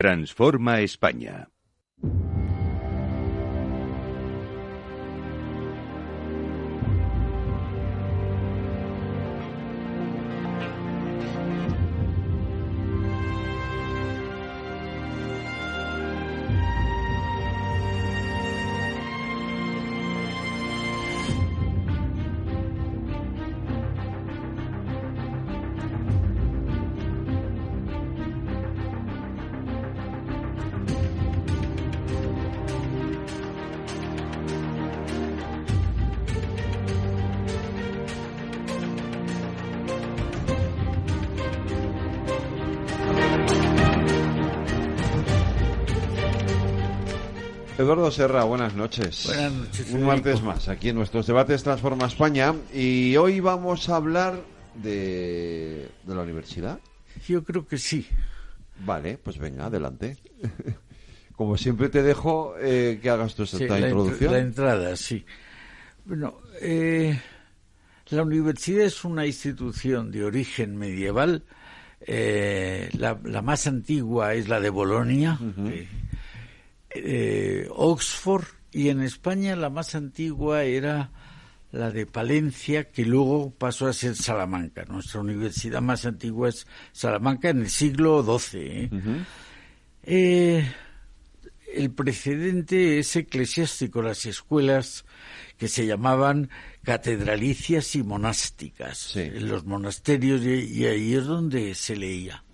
Transforma España. Eduardo Serra, buenas noches. Buenas noches, Federico. Un martes más, aquí en nuestros debates Transforma España. Y hoy vamos a hablar de la universidad. Yo creo que sí. Vale, pues venga, adelante. Como siempre te dejo que hagas tu introducción. La entrada, sí. Bueno, la universidad es una institución de origen medieval. La más antigua es la de Bolonia. Oxford, y en España la más antigua era la de Palencia, que luego pasó a ser Salamanca. Nuestra universidad más antigua es Salamanca, en el siglo XII. El precedente es eclesiástico, las escuelas que se llamaban catedralicias y monásticas, sí, en los monasterios, y ahí es donde se leía,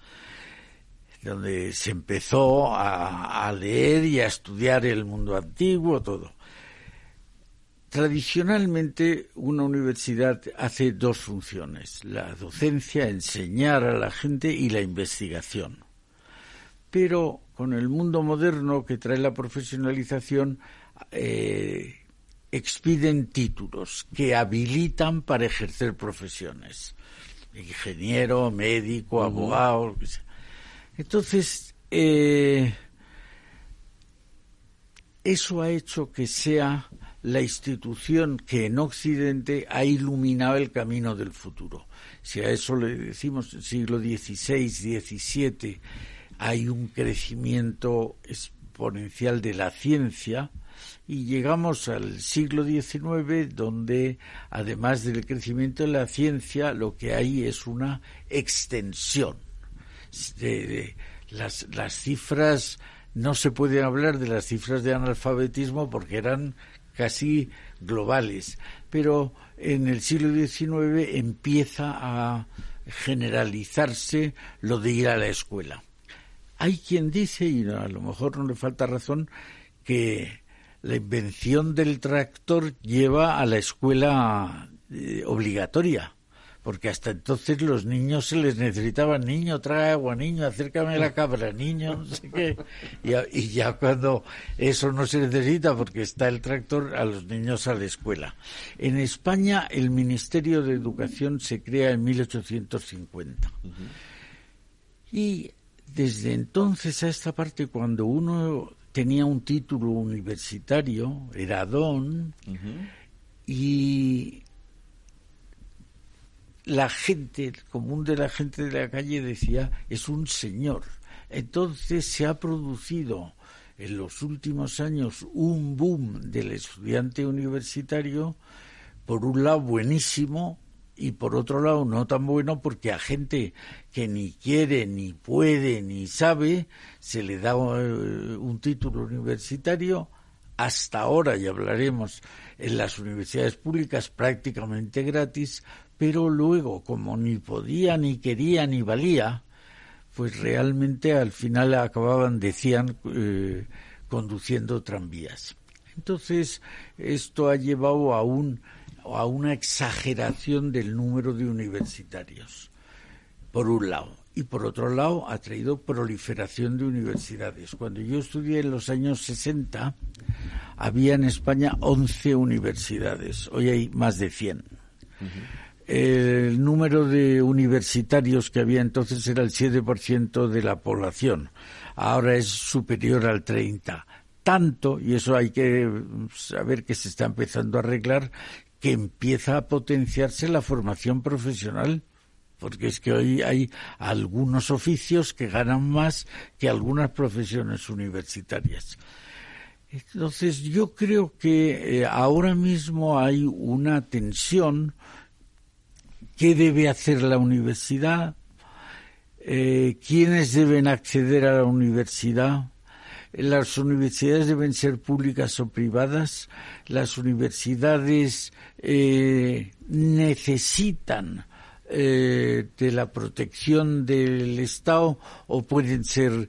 donde se empezó a leer y a estudiar el mundo antiguo, todo. Tradicionalmente, una universidad hace dos funciones: la docencia, enseñar a la gente, y la investigación. Pero con el mundo moderno que trae la profesionalización, expiden títulos que habilitan para ejercer profesiones. Ingeniero, médico, abogado, lo que sea. Entonces, eso ha hecho que sea la institución que en Occidente ha iluminado el camino del futuro. Si a eso le decimos en el siglo XVI, XVII, hay un crecimiento exponencial de la ciencia, y llegamos al siglo XIX, donde además del crecimiento de la ciencia, lo que hay es una extensión. Las cifras, no se puede hablar de las cifras de analfabetismo porque eran casi globales, pero en el siglo XIX empieza a generalizarse lo de ir a la escuela. Hay quien dice, y a lo mejor no le falta razón, que la invención del tractor lleva a la escuela obligatoria, porque hasta entonces los niños se les necesitaban: niño, trae agua, niño, acércame la cabra, niño, no sé qué. Y ya cuando eso no se necesita porque está el tractor, a los niños a la escuela. En España el Ministerio de Educación se crea en 1850. Y desde entonces a esta parte, cuando uno tenía un título universitario, era don, y la gente, el común de la gente de la calle decía: es un señor. Entonces se ha producido en los últimos años un boom del estudiante universitario, por un lado buenísimo, y por otro lado no tan bueno, porque a gente que ni quiere, ni puede, ni sabe, se le da un título universitario. Hasta ahora, ya hablaremos, en las universidades públicas prácticamente gratis, pero luego, como ni podía, ni quería, ni valía, pues realmente al final acababan, decían, conduciendo tranvías. Entonces, esto ha llevado a una exageración del número de universitarios, por un lado. Y por otro lado, ha traído proliferación de universidades. Cuando yo estudié en los años 60, había en España 11 universidades. Hoy hay más de 100. El número de universitarios que había entonces era el 7% de la población. Ahora es superior al 30%. Tanto, y eso hay que saber que se está empezando a arreglar, que empieza a potenciarse la formación profesional, porque es que hoy hay algunos oficios que ganan más que algunas profesiones universitarias. Entonces, yo creo que ahora mismo hay una tensión. ¿Qué debe hacer la universidad? ¿Quiénes deben acceder a la universidad? ¿Las universidades deben ser públicas o privadas? ¿Las universidades necesitan de la protección del Estado o pueden ser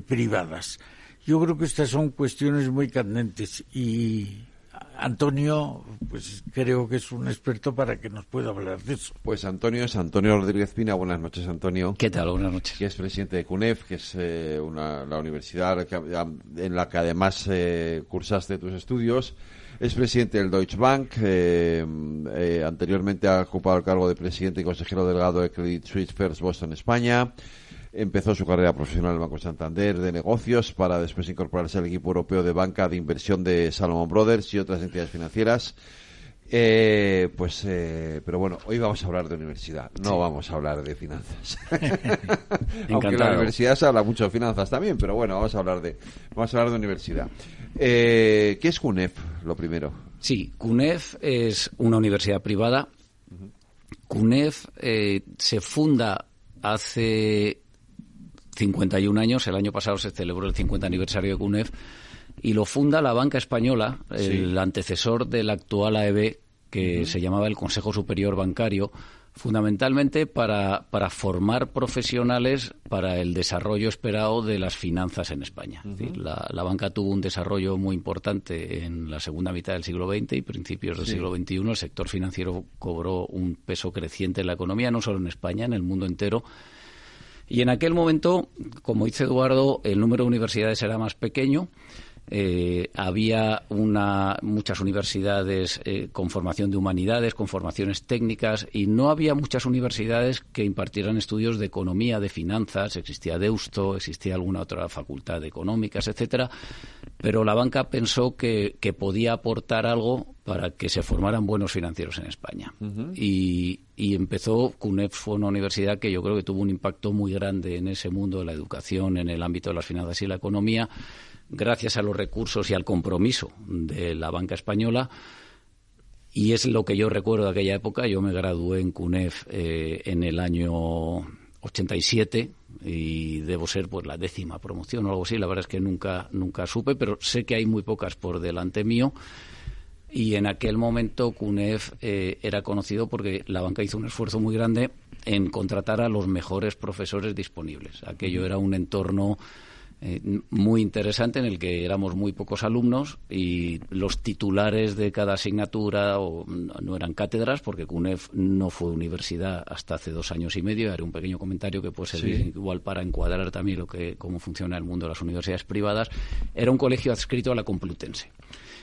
privadas? Yo creo que estas son cuestiones muy candentes y Antonio, pues creo que es un experto para que nos pueda hablar de eso. Pues Antonio es Antonio Rodríguez Pina. Buenas noches, Antonio. ¿Qué tal? Buenas noches. Que es presidente de CUNEF, que es la universidad en la que además cursaste tus estudios. Es presidente del Deutsche Bank. Anteriormente ha ocupado el cargo de presidente y consejero delegado de Credit Suisse First Boston, España. Empezó su carrera profesional en el Banco Santander de negocios para después incorporarse al equipo europeo de banca de inversión de Salomon Brothers y otras entidades financieras. Pero bueno, hoy vamos a hablar de universidad, no vamos a hablar de finanzas. Aunque en la universidad se habla mucho de finanzas también, pero bueno, vamos a hablar de universidad. ¿Qué es CUNEF, lo primero? Sí, CUNEF es una universidad privada. CUNEF se funda hace 51 años, el año pasado se celebró el 50 aniversario de CUNEF, y lo funda la banca española, el antecesor del actual AEB, que se llamaba el Consejo Superior Bancario, fundamentalmente para formar profesionales para el desarrollo esperado de las finanzas en España. Es decir, la banca tuvo un desarrollo muy importante en la segunda mitad del siglo XX y principios del siglo XXI. El sector financiero cobró un peso creciente en la economía, no solo en España, en el mundo entero. Y en aquel momento, como dice Eduardo, el número de universidades era más pequeño. Había muchas universidades con formación de humanidades, con formaciones técnicas, y no había muchas universidades que impartieran estudios de economía, de finanzas. Existía Deusto, existía alguna otra facultad de económicas, etcétera, pero la banca pensó que podía aportar algo para que se formaran buenos financieros en España. Y empezó, CUNEF fue una universidad que yo creo que tuvo un impacto muy grande en ese mundo de la educación, en el ámbito de las finanzas y la economía, gracias a los recursos y al compromiso de la banca española. Y es lo que yo recuerdo de aquella época. Yo me gradué en CUNEF en el año 87 y debo ser pues la 10ª promoción o algo así. La verdad es que nunca supe, pero sé que hay muy pocas por delante mío. Y en aquel momento CUNEF era conocido porque la banca hizo un esfuerzo muy grande en contratar a los mejores profesores disponibles. Aquello era un entorno muy interesante en el que éramos muy pocos alumnos y los titulares de cada asignatura no eran cátedras, porque CUNEF no fue universidad hasta hace 2 años y medio. Haré un pequeño comentario que puede servir igual para encuadrar también cómo funciona el mundo de las universidades privadas. Era un colegio adscrito a la Complutense.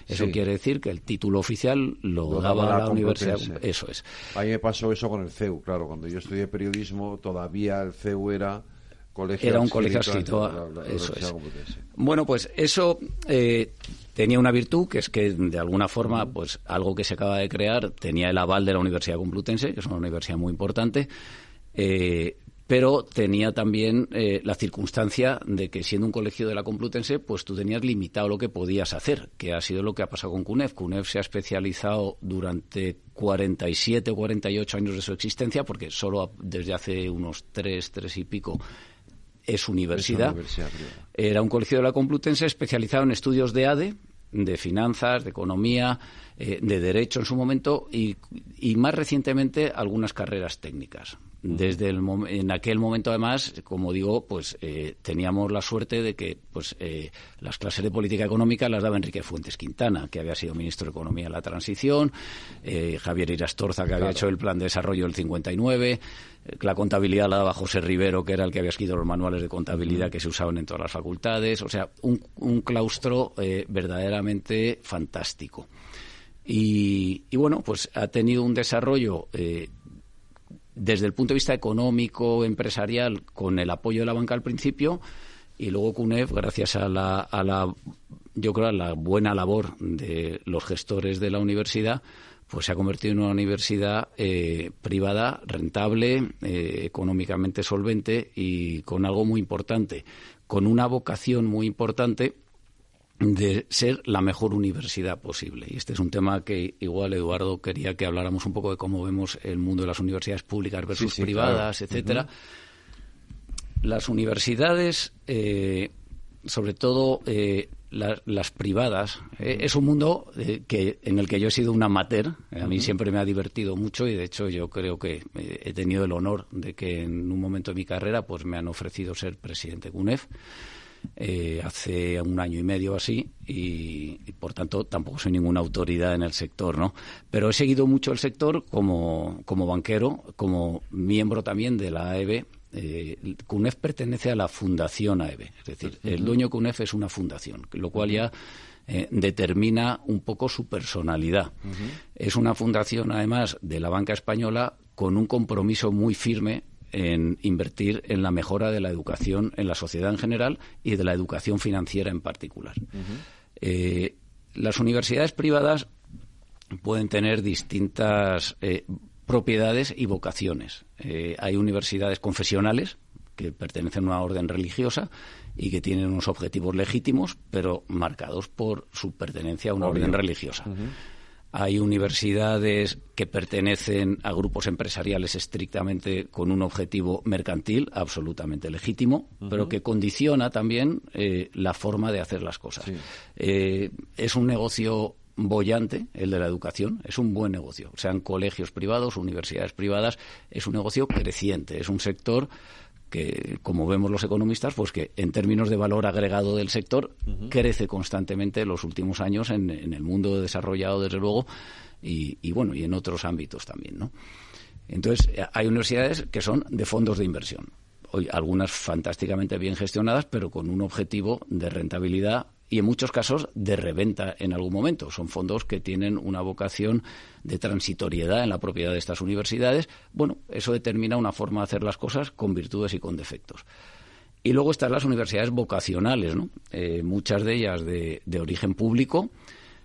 Eso quiere decir que el título oficial lo daba la universidad. Eso es. A mí me pasó eso con el CEU, claro. Cuando yo estudié periodismo, todavía el CEU era un colegio adscrito a eso es. Bueno, pues eso tenía una virtud, que es que de alguna forma pues algo que se acaba de crear tenía el aval de la Universidad Complutense, que es una universidad muy importante, pero tenía también la circunstancia de que, siendo un colegio de la Complutense, pues tú tenías limitado lo que podías hacer, que ha sido lo que ha pasado con CUNEF. CUNEF se ha especializado durante 47 o 48 años de su existencia, porque solo desde hace unos 3 y pico es universidad. Era un colegio de la Complutense especializado en estudios de ADE, de finanzas, de economía, de derecho en su momento y más recientemente algunas carreras técnicas. En aquel momento, además, como digo, pues teníamos la suerte de que las clases de política económica las daba Enrique Fuentes Quintana, que había sido ministro de Economía en la transición, Javier Irastorza, que había hecho el plan de desarrollo del 59, la contabilidad la daba José Rivero, que era el que había escrito los manuales de contabilidad que se usaban en todas las facultades. O sea, un claustro verdaderamente fantástico. Y bueno, pues ha tenido un desarrollo desde el punto de vista económico, empresarial, con el apoyo de la banca al principio, y luego CUNEF, gracias a la buena labor de los gestores de la universidad, pues se ha convertido en una universidad privada, rentable, económicamente solvente y con algo muy importante, con una vocación muy importante de ser la mejor universidad posible. Y este es un tema que igual, Eduardo, quería que habláramos un poco de cómo vemos el mundo de las universidades públicas versus privadas, claro, etcétera. Las universidades, sobre todo las privadas, es un mundo en el que yo he sido un amateur. A mí siempre me ha divertido mucho y, de hecho, yo creo que he tenido el honor de que en un momento de mi carrera pues me han ofrecido ser presidente de CUNEF. Hace 1 año y medio así y por tanto tampoco soy ninguna autoridad en el sector, ¿no? Pero he seguido mucho el sector como banquero, como miembro también de la AEB. CUNEF pertenece a la Fundación AEB, es decir, el dueño de CUNEF es una fundación, lo cual ya determina un poco su personalidad. Es una fundación, además, de la banca española con un compromiso muy firme en invertir en la mejora de la educación en la sociedad en general y de la educación financiera en particular. Las universidades privadas pueden tener distintas propiedades y vocaciones. Hay universidades confesionales que pertenecen a una orden religiosa y que tienen unos objetivos legítimos, pero marcados por su pertenencia a una orden religiosa. Hay universidades que pertenecen a grupos empresariales estrictamente con un objetivo mercantil absolutamente legítimo, pero que condiciona también la forma de hacer las cosas. Es un negocio boyante, el de la educación, es un buen negocio. Sean colegios privados, universidades privadas, es un negocio creciente, es un sector que, como vemos los economistas, pues que en términos de valor agregado del sector crece constantemente en los últimos años en el mundo desarrollado, desde luego, y en otros ámbitos también, ¿no? Entonces, hay universidades que son de fondos de inversión. Hoy, algunas fantásticamente bien gestionadas, pero con un objetivo de rentabilidad y en muchos casos de reventa en algún momento. Son fondos que tienen una vocación de transitoriedad en la propiedad de estas universidades. Bueno, eso determina una forma de hacer las cosas con virtudes y con defectos. Y luego están las universidades vocacionales, ¿no? Muchas de ellas de origen público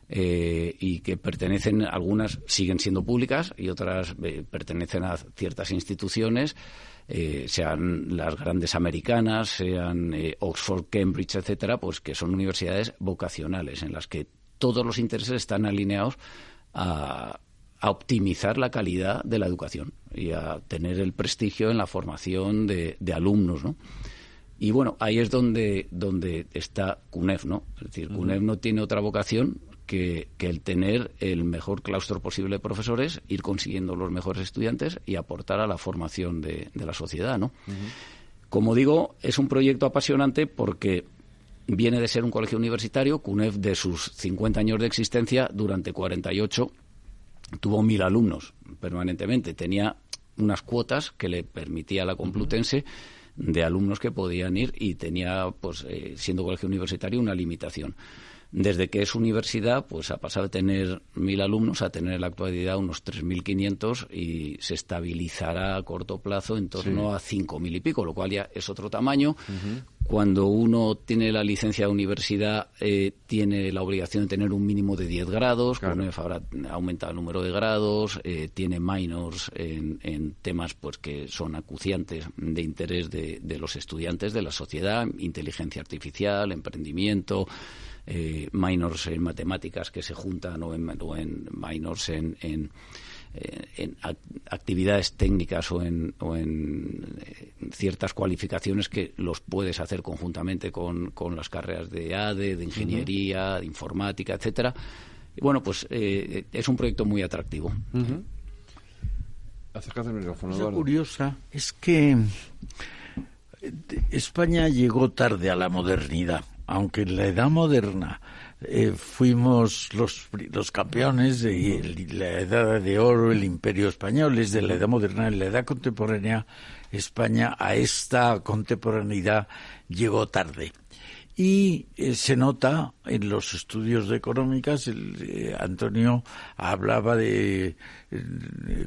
y que pertenecen, algunas siguen siendo públicas y otras pertenecen a ciertas instituciones, sean las grandes americanas, sean Oxford, Cambridge, etcétera, pues que son universidades vocacionales en las que todos los intereses están alineados a optimizar la calidad de la educación y a tener el prestigio en la formación de alumnos, ¿no? Y bueno, ahí es donde está CUNEF, ¿no? Es decir, CUNEF no tiene otra vocación que el tener el mejor claustro posible de profesores, ir consiguiendo los mejores estudiantes y aportar a la formación de la sociedad, ¿no? Como digo, es un proyecto apasionante porque viene de ser un colegio universitario. CUNEF, de sus 50 años de existencia, durante 48 tuvo 1.000 alumnos permanentemente. Tenía unas cuotas que le permitía a la Complutense de alumnos que podían ir y tenía, pues, siendo colegio universitario, una limitación. Desde que es universidad, pues ha pasado de tener 1.000 alumnos a tener en la actualidad unos 3.500 y se estabilizará a corto plazo en torno a 5.000 y pico, lo cual ya es otro tamaño. Cuando uno tiene la licencia de universidad, tiene la obligación de tener un mínimo de 10 grados. Claro. CUNEF ahora ha aumentado el número de grados, tiene minors en temas pues que son acuciantes de interés de los estudiantes, de la sociedad: inteligencia artificial, emprendimiento, minors en matemáticas que se juntan o en minors en actividades técnicas o en ciertas cualificaciones que los puedes hacer conjuntamente con las carreras de ADE, de ingeniería, de informática, etcétera. Y bueno, pues es un proyecto muy atractivo. Acércate al micrófono. Lo curiosa es que España llegó tarde a la modernidad, aunque en la edad moderna fuimos los campeones de la edad de oro, el imperio español. Es de la edad moderna. En la edad contemporánea, España a esta contemporaneidad llegó tarde. Y se nota en los estudios de económicas. Antonio hablaba de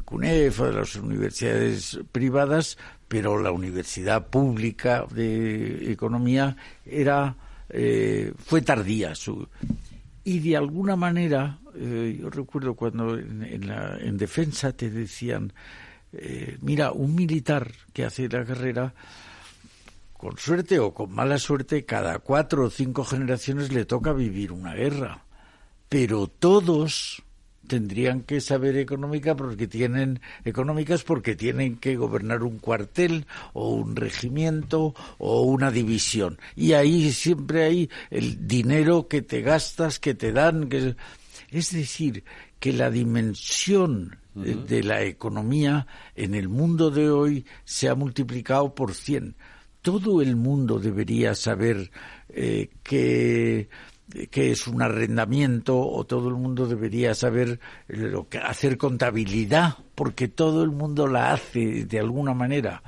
CUNEF, de las universidades privadas, pero la universidad pública de economía fue tardía. Y de alguna manera, yo recuerdo cuando en defensa te decían, mira, un militar que hace la carrera, con suerte o con mala suerte, cada 4 o 5 generaciones le toca vivir una guerra. Pero todos tendrían que saber económicas porque tienen que gobernar un cuartel o un regimiento o una división. Y ahí siempre hay el dinero que te gastas, que te dan. Es decir, que la dimensión de la economía en el mundo de hoy se ha multiplicado por 100. Todo el mundo debería saber qué es un arrendamiento, o todo el mundo debería saber hacer contabilidad, porque todo el mundo la hace de alguna manera.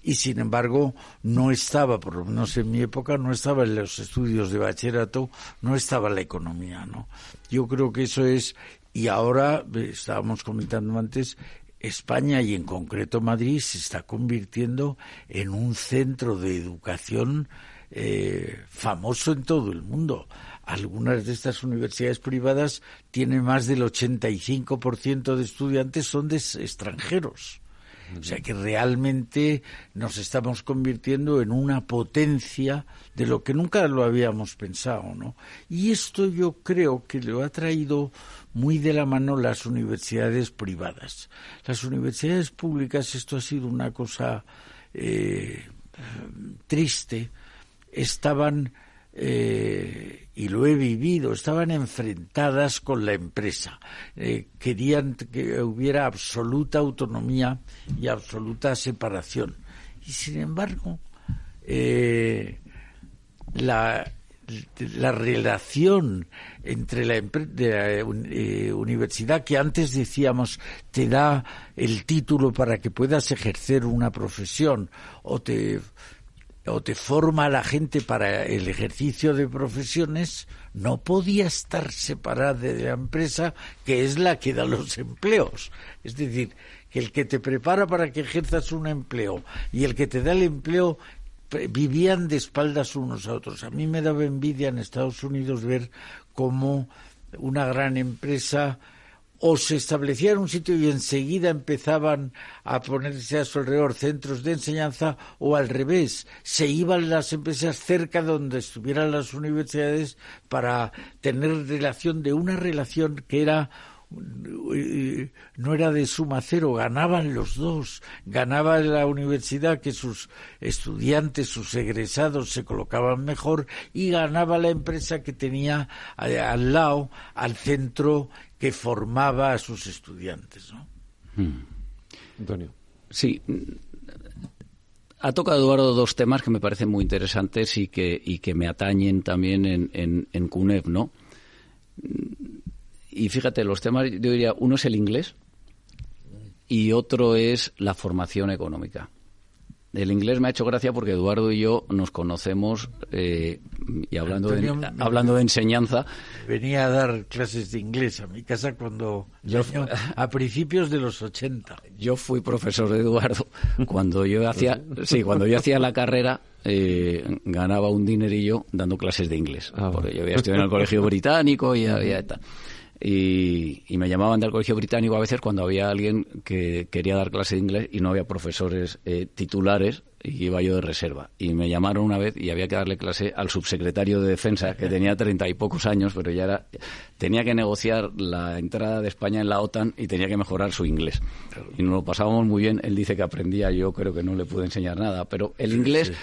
Y sin embargo no estaba, por lo menos en mi época, no estaba en los estudios de bachillerato, no estaba la economía, ¿no? Yo creo que eso es, y ahora estábamos comentando antes, España y en concreto Madrid se está convirtiendo en un centro de educación famoso en todo el mundo. Algunas de estas universidades privadas tienen más del 85% de estudiantes son de extranjeros. O sea que realmente nos estamos convirtiendo en una potencia de lo que nunca lo habíamos pensado, ¿no? Y esto yo creo que lo ha traído muy de la mano las universidades privadas. Las universidades públicas, esto ha sido una cosa triste, estaban, y lo he vivido, estaban enfrentadas con la empresa. Querían que hubiera absoluta autonomía y absoluta separación. Y sin embargo, la relación entre la universidad, que antes decíamos te da el título para que puedas ejercer una profesión o te forma a la gente para el ejercicio de profesiones, no podía estar separada de la empresa, que es la que da los empleos. Es decir, que el que te prepara para que ejerzas un empleo y el que te da el empleo vivían de espaldas unos a otros. A mí me daba envidia en Estados Unidos ver cómo una gran empresa o se establecía en un sitio y enseguida empezaban a ponerse a su alrededor centros de enseñanza, o al revés, se iban las empresas cerca donde estuvieran las universidades para tener una relación que era no era de suma cero, ganaban los dos. Ganaba la universidad, que sus estudiantes, sus egresados se colocaban mejor, y ganaba la empresa, que tenía al lado al centro que formaba a sus estudiantes, ¿no? Antonio. Sí. Ha tocado Eduardo dos temas que me parecen muy interesantes y que me atañen también en CUNEF, ¿no? Y fíjate, los temas, yo diría, uno es el inglés y otro es la formación económica. El inglés me ha hecho gracia porque Eduardo y yo nos conocemos y hablando de enseñanza. Venía a dar clases de inglés a mi casa a principios de los 80. Yo fui profesor de Eduardo cuando yo hacía la carrera. Ganaba un dinerillo dando clases de inglés, porque yo había estudiado en el Colegio Británico y había tal. Y me llamaban del Colegio Británico a veces cuando había alguien que quería dar clase de inglés y no había profesores titulares, y iba yo de reserva. Y me llamaron una vez y había que darle clase al subsecretario de Defensa, que tenía 30 y pocos años, pero tenía que negociar la entrada de España en la OTAN y tenía que mejorar su inglés. Y nos lo pasábamos muy bien. Él dice que aprendía, yo creo que no le pude enseñar nada. Pero el inglés,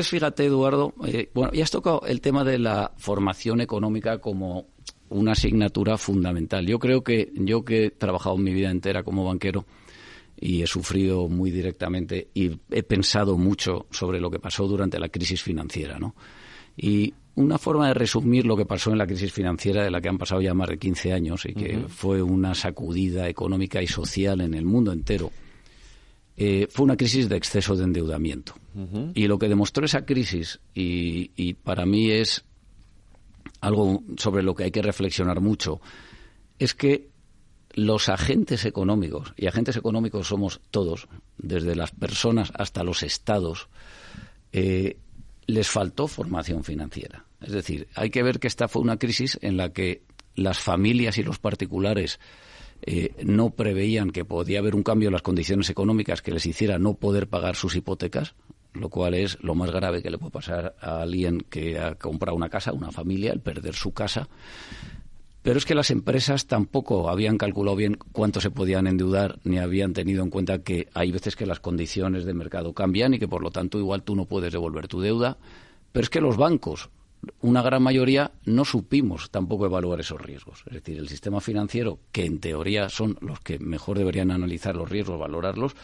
fíjate, Eduardo, ya has tocado el tema de la formación económica como una asignatura fundamental. Yo creo que yo, que he trabajado mi vida entera como banquero y he sufrido muy directamente y he pensado mucho sobre lo que pasó durante la crisis financiera, ¿no? Y una forma de resumir lo que pasó en la crisis financiera, de la que han pasado ya más de 15 años y que fue una sacudida económica y social en el mundo entero, fue una crisis de exceso de endeudamiento. Y lo que demostró esa crisis, y para mí es algo sobre lo que hay que reflexionar mucho, es que los agentes económicos, y agentes económicos somos todos, desde las personas hasta los estados, les faltó formación financiera. Es decir, hay que ver que esta fue una crisis en la que las familias y los particulares no preveían que podía haber un cambio en las condiciones económicas que les hiciera no poder pagar sus hipotecas, lo cual es lo más grave que le puede pasar a alguien que ha comprado una casa, una familia, el perder su casa. Pero es que las empresas tampoco habían calculado bien cuánto se podían endeudar, ni habían tenido en cuenta que hay veces que las condiciones de mercado cambian y que, por lo tanto, igual tú no puedes devolver tu deuda. Pero es que los bancos, una gran mayoría, no supimos tampoco evaluar esos riesgos. Es decir, el sistema financiero, que en teoría son los que mejor deberían analizar los riesgos, valorarlos,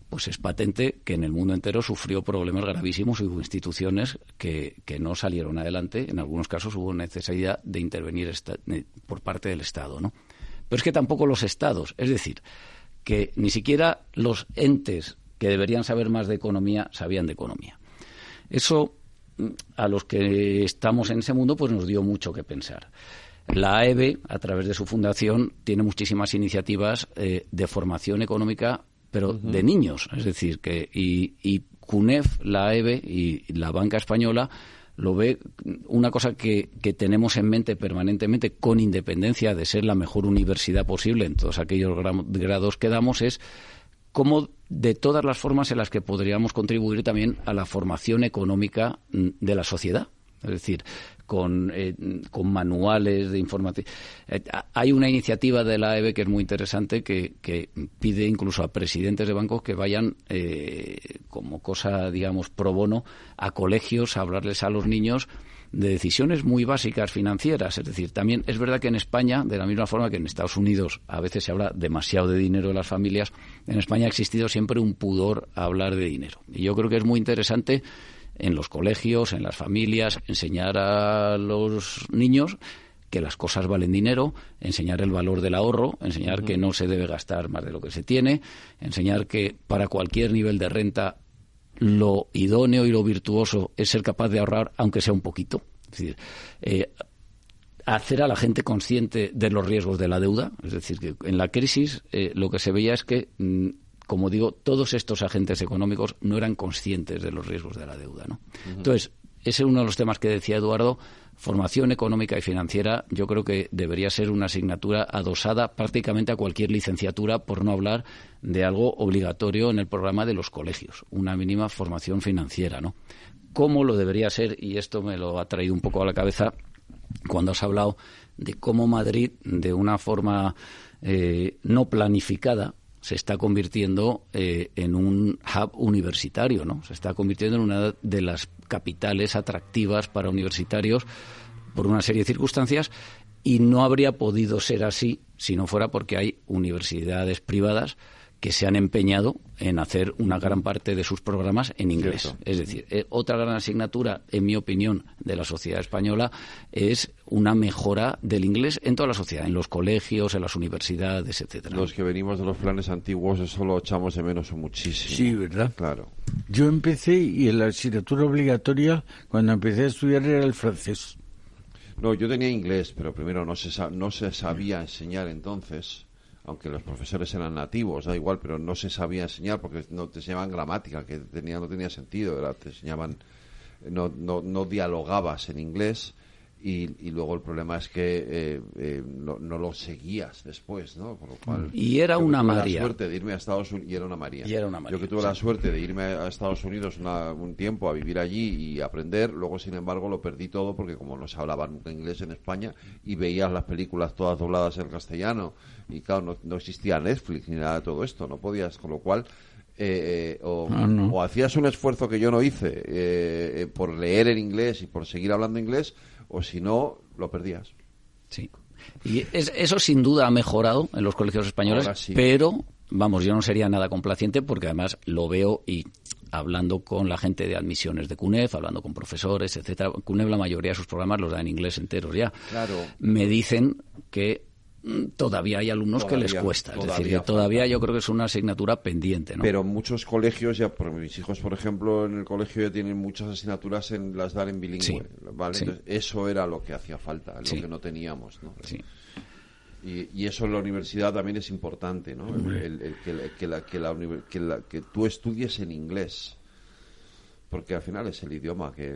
pues es patente que en el mundo entero sufrió problemas gravísimos y hubo instituciones que no salieron adelante. En algunos casos hubo necesidad de intervenir por parte del Estado, ¿no? Pero es que tampoco los Estados, es decir, que ni siquiera los entes que deberían saber más de economía sabían de economía. Eso, a los que estamos en ese mundo, pues nos dio mucho que pensar. La AEB, a través de su fundación, tiene muchísimas iniciativas de formación económica, pero de niños, es decir, que y CUNEF, la AEB y la banca española lo ve una cosa que tenemos en mente permanentemente, con independencia de ser la mejor universidad posible en todos aquellos grados que damos, es cómo de todas las formas en las que podríamos contribuir también a la formación económica de la sociedad. Es decir, con manuales de información. Hay una iniciativa de la AEB que es muy interesante que pide incluso a presidentes de bancos que vayan como cosa, digamos, pro bono a colegios a hablarles a los niños de decisiones muy básicas financieras. Es decir, también es verdad que en España, de la misma forma que en Estados Unidos a veces se habla demasiado de dinero de las familias, en España ha existido siempre un pudor a hablar de dinero. Y yo creo que es muy interesante en los colegios, en las familias, enseñar a los niños que las cosas valen dinero, enseñar el valor del ahorro, enseñar que no se debe gastar más de lo que se tiene, enseñar que para cualquier nivel de renta lo idóneo y lo virtuoso es ser capaz de ahorrar, aunque sea un poquito. Es decir, hacer a la gente consciente de los riesgos de la deuda. Es decir, que en la crisis lo que se veía es que como digo, todos estos agentes económicos no eran conscientes de los riesgos de la deuda, ¿no? Entonces, ese es uno de los temas que decía Eduardo. Formación económica y financiera, yo creo que debería ser una asignatura adosada prácticamente a cualquier licenciatura, por no hablar de algo obligatorio en el programa de los colegios, una mínima formación financiera, ¿no? ¿Cómo lo debería ser? Y esto me lo ha traído un poco a la cabeza cuando has hablado de cómo Madrid, de una forma no planificada, se está convirtiendo en un hub universitario, ¿no? Se está convirtiendo en una de las capitales atractivas para universitarios por una serie de circunstancias, y no habría podido ser así si no fuera porque hay universidades privadas que se han empeñado en hacer una gran parte de sus programas en inglés. Cierto. Es decir, otra gran asignatura, en mi opinión, de la sociedad española es una mejora del inglés en toda la sociedad, en los colegios, en las universidades, etcétera. Los que venimos de los planes antiguos, eso lo echamos de menos muchísimo. Sí, ¿verdad? Claro. Yo empecé, y en la asignatura obligatoria, cuando empecé a estudiar, era el francés. No, yo tenía inglés, pero primero no se sabía enseñar entonces. Aunque los profesores eran nativos, da igual, pero no se sabía enseñar porque no te enseñaban gramática, que no tenía sentido, ¿verdad? Te enseñaban, no dialogabas en inglés, y luego el problema es que no lo seguías después, ¿no? Por lo cual, y era una María. Tuve la suerte de irme a Estados Unidos, y era una María. Yo que tuve la sí. suerte de irme a Estados Unidos un tiempo a vivir allí y aprender, luego sin embargo lo perdí todo porque como no se hablaba nunca inglés en España y veías las películas todas dobladas en castellano, y claro, no existía Netflix ni nada de todo esto, no podías, con lo cual o hacías un esfuerzo que yo no hice por leer en inglés y por seguir hablando inglés, o si no, lo perdías. Sí. Y eso sin duda ha mejorado en los colegios españoles, sí. Pero, vamos, yo no sería nada complaciente porque además lo veo, y hablando con la gente de admisiones de CUNEF, hablando con profesores, etcétera. CUNEF, la mayoría de sus programas los da en inglés enteros ya. Claro. Me dicen que todavía hay alumnos que les cuesta. Es decir, que todavía yo creo que es una asignatura pendiente, ¿no? Pero muchos colegios, ya por mis hijos, por ejemplo, en el colegio ya tienen muchas asignaturas, las dan en bilingüe, sí, ¿vale? Sí. Entonces, eso era lo que hacía falta, lo que no teníamos, ¿no? Sí. Y eso en la universidad también es importante, ¿no? Que tú estudies en inglés. Porque al final es el idioma que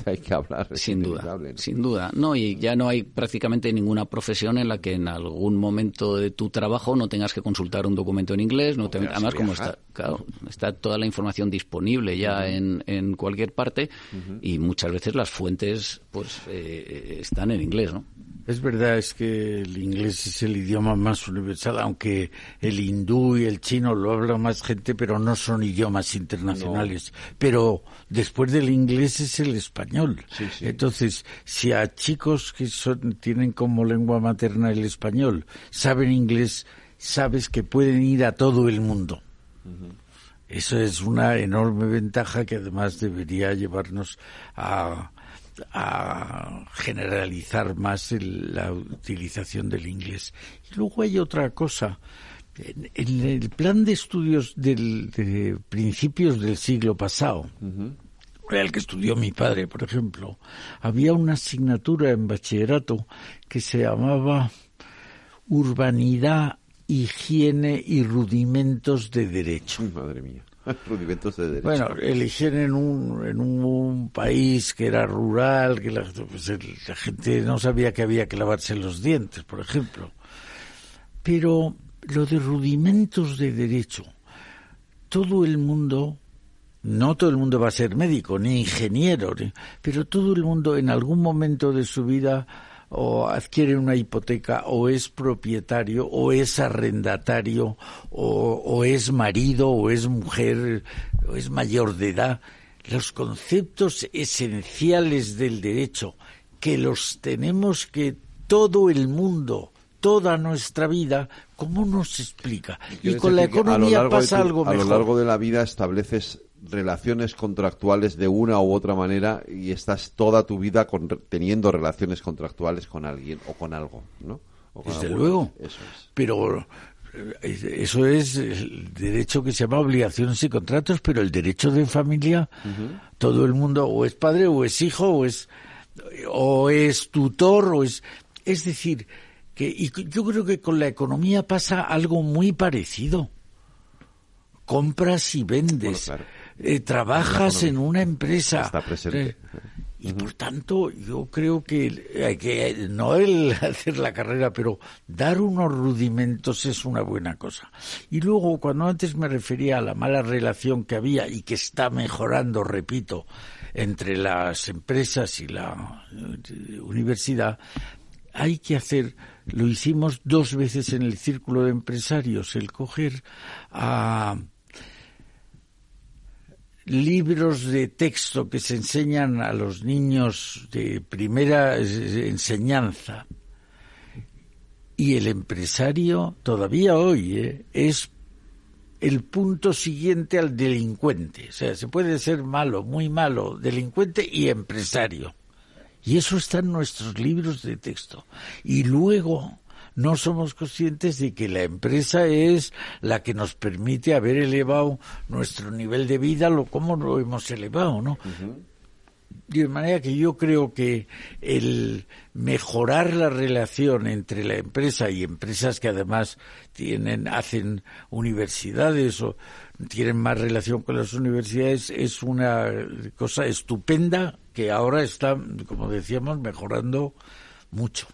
hay que hablar. Sin duda, ¿no? sin duda. No, y ya no hay prácticamente ninguna profesión en la que en algún momento de tu trabajo no tengas que consultar un documento en inglés. Además, como está toda la información disponible ya en cualquier parte, y muchas veces las fuentes pues están en inglés, ¿no? Es verdad, es que el inglés es el idioma más universal, aunque el hindú y el chino lo habla más gente, pero no son idiomas internacionales. No. Pero después del inglés es el español. Sí. Entonces, si a chicos que tienen como lengua materna el español, saben inglés, sabes que pueden ir a todo el mundo. Eso es una enorme ventaja que además debería llevarnos a generalizar más la utilización del inglés. Y luego hay otra cosa. En el plan de estudios de principios del siglo pasado, el que estudió mi padre, por ejemplo, había una asignatura en bachillerato que se llamaba Urbanidad, Higiene y Rudimentos de Derecho. Madre mía. Rudimentos de derecho. Bueno, eligieron en un país que era rural, que la gente no sabía que había que lavarse los dientes, por ejemplo. Pero lo de rudimentos de derecho, todo el mundo, no todo el mundo va a ser médico, ni ingeniero, pero todo el mundo en algún momento de su vida o adquiere una hipoteca, o es propietario, o es arrendatario, o es marido, o es mujer, o es mayor de edad. Los conceptos esenciales del derecho, que los tenemos que todo el mundo, toda nuestra vida, ¿cómo nos explica? Y con la economía pasa algo mejor. A lo largo de la vida estableces relaciones contractuales de una u otra manera y estás toda tu vida teniendo relaciones contractuales con alguien o con algo, ¿no? Desde luego. Eso es. Pero eso es el derecho que se llama obligaciones y contratos, pero el derecho de familia, todo el mundo o es padre o es hijo o es tutor es decir, y yo creo que con la economía pasa algo muy parecido. Compras y vendes. Bueno, claro. Trabajas en una empresa. Está presente. Y por tanto, yo creo que hay que, no el hacer la carrera, pero dar unos rudimentos es una buena cosa. Y luego, cuando antes me refería a la mala relación que había y que está mejorando, repito, entre las empresas y la universidad, hay que hacer, lo hicimos 2 veces en el círculo de empresarios, el coger a libros de texto que se enseñan a los niños de primera enseñanza, y el empresario todavía hoy es el punto siguiente al delincuente. O sea, se puede ser malo, muy malo, delincuente y empresario. Y eso está en nuestros libros de texto. Y luego no somos conscientes de que la empresa es la que nos permite haber elevado nuestro nivel de vida, cómo lo hemos elevado, ¿no? De manera que yo creo que el mejorar la relación entre la empresa y empresas que además hacen universidades o tienen más relación con las universidades es una cosa estupenda que ahora está, como decíamos, mejorando mucho.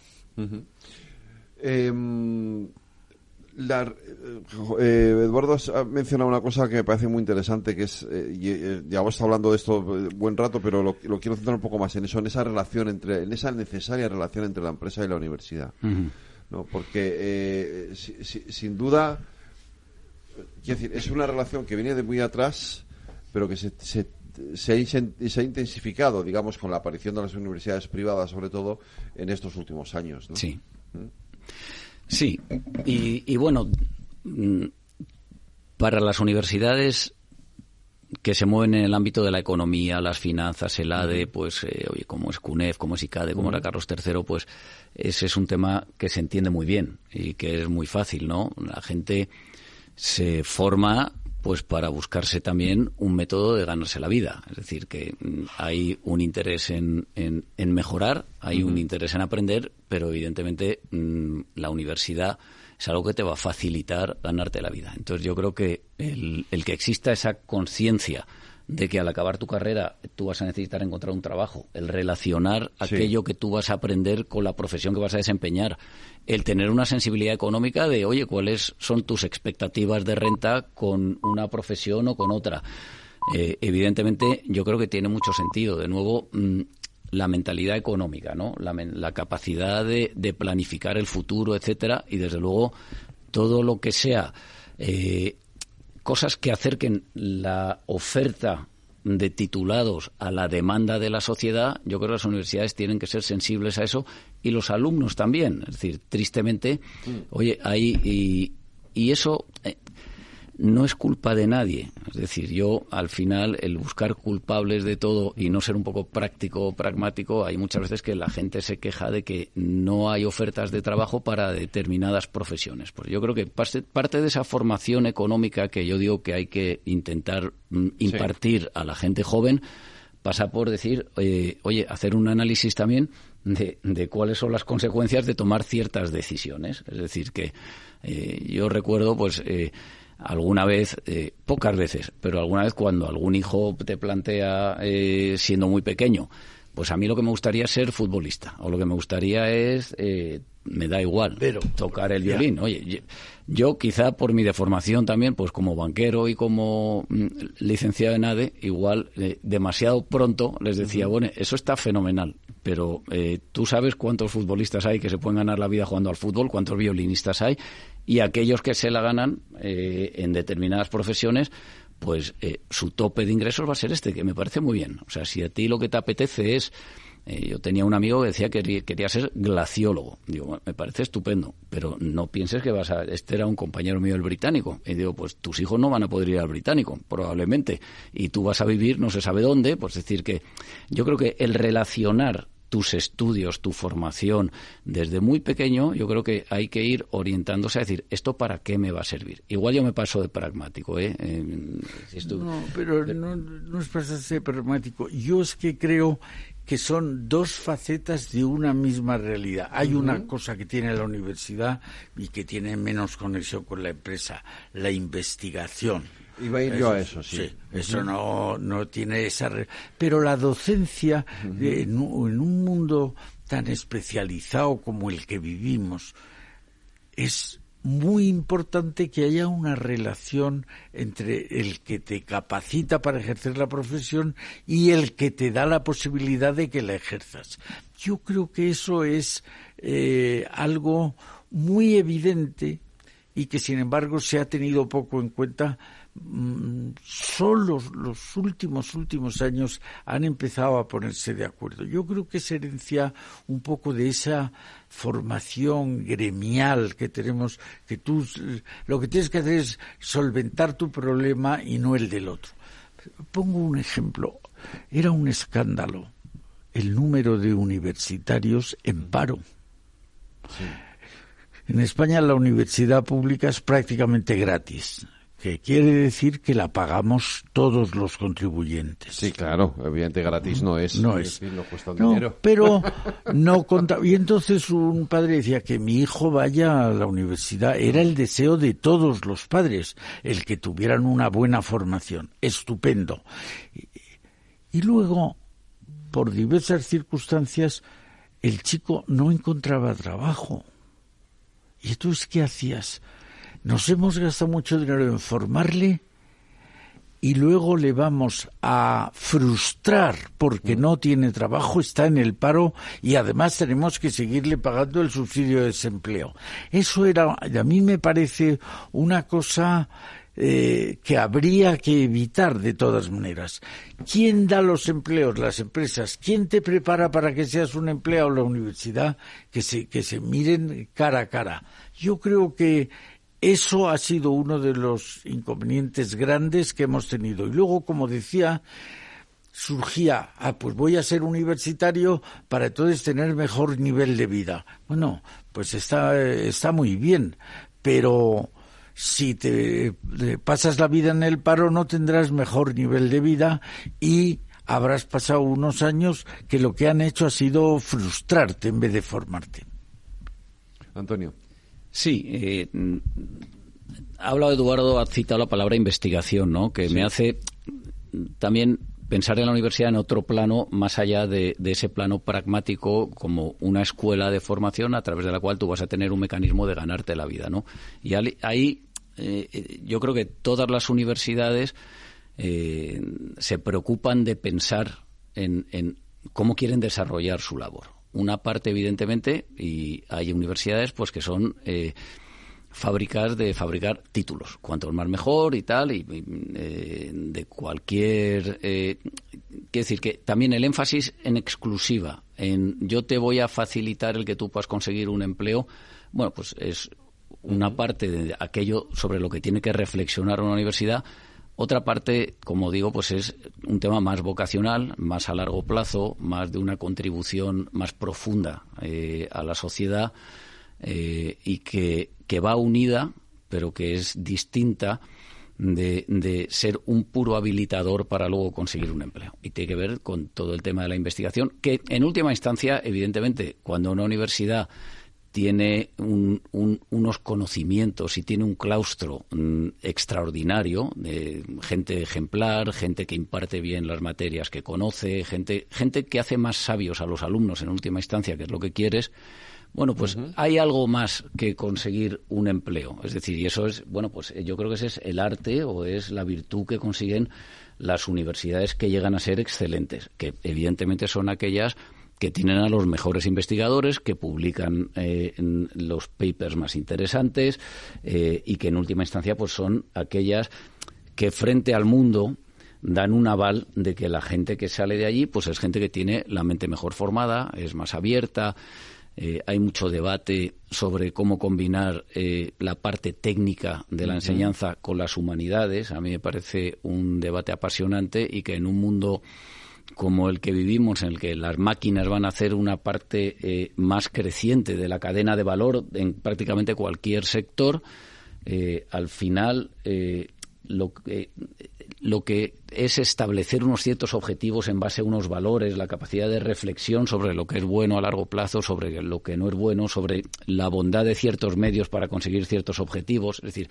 Eduardo ha mencionado una cosa que me parece muy interesante, que es, ya hemos estado hablando de esto buen rato, pero lo quiero centrar un poco más en eso, en esa relación en esa necesaria relación entre la empresa y la universidad, ¿no? Porque sin duda, quiero decir, es una relación que viene de muy atrás, pero que se ha intensificado, digamos, con la aparición de las universidades privadas, sobre todo en estos últimos años, ¿no? Sí. Sí, y bueno, para las universidades que se mueven en el ámbito de la economía, las finanzas, el ADE, pues, oye, como es CUNEF, como es ICADE, como era Carlos III, pues ese es un tema que se entiende muy bien y que es muy fácil, ¿no? La gente se forma pues para buscarse también un método de ganarse la vida. Es decir, que hay un interés en mejorar, hay un interés en aprender, pero evidentemente la universidad es algo que te va a facilitar ganarte la vida. Entonces yo creo que el que exista esa conciencia de que al acabar tu carrera tú vas a necesitar encontrar un trabajo, el relacionar aquello que tú vas a aprender con la profesión que vas a desempeñar, el tener una sensibilidad económica de, oye, cuáles son tus expectativas de renta con una profesión o con otra. Evidentemente, yo creo que tiene mucho sentido. De nuevo, la mentalidad económica, ¿no? La capacidad de planificar el futuro, etcétera, y desde luego todo lo que sea cosas que acerquen la oferta de titulados a la demanda de la sociedad. Yo creo que las universidades tienen que ser sensibles a eso, y los alumnos también. Es decir, tristemente, oye, hay y eso no es culpa de nadie. Es decir, yo, al final, el buscar culpables de todo y no ser un poco práctico o pragmático, hay muchas veces que la gente se queja de que no hay ofertas de trabajo para determinadas profesiones. Pues yo creo que parte de esa formación económica que yo digo que hay que intentar impartir a la gente joven pasa por decir, oye, hacer un análisis también de cuáles son las consecuencias de tomar ciertas decisiones. Es decir, que yo recuerdo, pues, alguna vez, pocas veces, pero alguna vez cuando algún hijo te plantea, siendo muy pequeño, pues a mí lo que me gustaría es ser futbolista, o lo que me gustaría es, me da igual, pero tocar el violín. Oye, yo quizá por mi deformación también, pues como banquero y como licenciado en ADE, igual demasiado pronto les decía, bueno, eso está fenomenal, pero tú sabes cuántos futbolistas hay que se pueden ganar la vida jugando al fútbol, cuántos violinistas hay, y aquellos que se la ganan en determinadas profesiones, pues su tope de ingresos va a ser que me parece muy bien. O sea, si a ti lo que te apetece es... yo tenía un amigo que decía que quería ser glaciólogo. Digo, bueno, me parece estupendo, pero no pienses que vas a... Este era un compañero mío del británico. Y digo, pues tus hijos no van a poder ir al británico, probablemente. Y tú vas a vivir no se sabe dónde. Pues decir que yo creo que el relacionar tus estudios, tu formación, desde muy pequeño, yo creo que hay que ir orientándose a decir, ¿esto para qué me va a servir? Igual yo me paso de pragmático, No, pero no es pasarse de pragmático. Yo es que creo que son dos facetas de una misma realidad. Hay una cosa que tiene la universidad y que tiene menos conexión con la empresa, la investigación. Iba a ir yo a eso, sí. Eso no tiene esa... Pero la docencia, en un mundo tan especializado como el que vivimos, es muy importante que haya una relación entre el que te capacita para ejercer la profesión y el que te da la posibilidad de que la ejerzas. Yo creo que eso es algo muy evidente y que, sin embargo, se ha tenido poco en cuenta. Solo los últimos años han empezado a ponerse de acuerdo. Yo creo que es herencia un poco de esa formación gremial que tenemos, que tú lo que tienes que hacer es solventar tu problema y no el del otro. Pongo un ejemplo. Era un escándalo el número de universitarios en paro. Sí. En España la universidad pública es prácticamente gratis, que quiere decir que la pagamos todos los contribuyentes. Sí, claro, evidente gratis no es. No es. No cuesta un dinero. Pero no y entonces un padre decía que mi hijo vaya a la universidad. Era el deseo de todos los padres, el que tuvieran una buena formación. Estupendo. Y luego, por diversas circunstancias, el chico no encontraba trabajo. ¿Y entonces qué hacías? Nos hemos gastado mucho dinero en formarle y luego le vamos a frustrar porque no tiene trabajo, está en el paro y además tenemos que seguirle pagando el subsidio de desempleo. Eso a mí me parece una cosa que habría que evitar de todas maneras. ¿Quién da los empleos? Las empresas. ¿Quién te prepara para que seas un empleado? La universidad. Que se miren cara a cara. Yo creo que eso ha sido uno de los inconvenientes grandes que hemos tenido. Y luego, como decía, surgía, pues voy a ser universitario para entonces tener mejor nivel de vida. Bueno, pues está muy bien, pero si te pasas la vida en el paro no tendrás mejor nivel de vida y habrás pasado unos años que lo que han hecho ha sido frustrarte en vez de formarte. Antonio. Sí, ha hablado Eduardo, ha citado la palabra investigación, ¿no? Que sí. Me hace... también pensar en la universidad en otro plano, más allá de ese plano pragmático, como una escuela de formación a través de la cual tú vas a tener un mecanismo de ganarte la vida, ¿no? Y ahí yo creo que todas las universidades se preocupan de pensar en cómo quieren desarrollar su labor. Una parte, evidentemente, y hay universidades pues que son fábricas de fabricar títulos, cuanto más mejor y tal, y de cualquier... quiero decir que también el énfasis en exclusiva, en yo te voy a facilitar el que tú puedas conseguir un empleo, bueno, pues es una parte de aquello sobre lo que tiene que reflexionar una universidad. Otra parte, como digo, pues es un tema más vocacional, más a largo plazo, más de una contribución más profunda a la sociedad, y que va unida, pero que es distinta de ser un puro habilitador para luego conseguir un empleo. Y tiene que ver con todo el tema de la investigación, que en última instancia, evidentemente, cuando una universidad tiene unos conocimientos y tiene un claustro extraordinario de gente ejemplar, gente que imparte bien las materias que conoce, gente que hace más sabios a los alumnos en última instancia, que es lo que quieres. Bueno, pues hay algo más que conseguir un empleo. Es decir, y eso es, bueno, pues yo creo que ese es el arte o es la virtud que consiguen las universidades que llegan a ser excelentes, que evidentemente son aquellas que tienen a los mejores investigadores, que publican en los papers más interesantes, y que en última instancia pues son aquellas que frente al mundo dan un aval de que la gente que sale de allí pues es gente que tiene la mente mejor formada, es más abierta. Hay mucho debate sobre cómo combinar la parte técnica de la enseñanza con las humanidades. A mí me parece un debate apasionante y que en un mundo como el que vivimos, en el que las máquinas van a hacer una parte más creciente de la cadena de valor en prácticamente cualquier sector, al final lo que es establecer unos ciertos objetivos en base a unos valores, la capacidad de reflexión sobre lo que es bueno a largo plazo, sobre lo que no es bueno, sobre la bondad de ciertos medios para conseguir ciertos objetivos, es decir,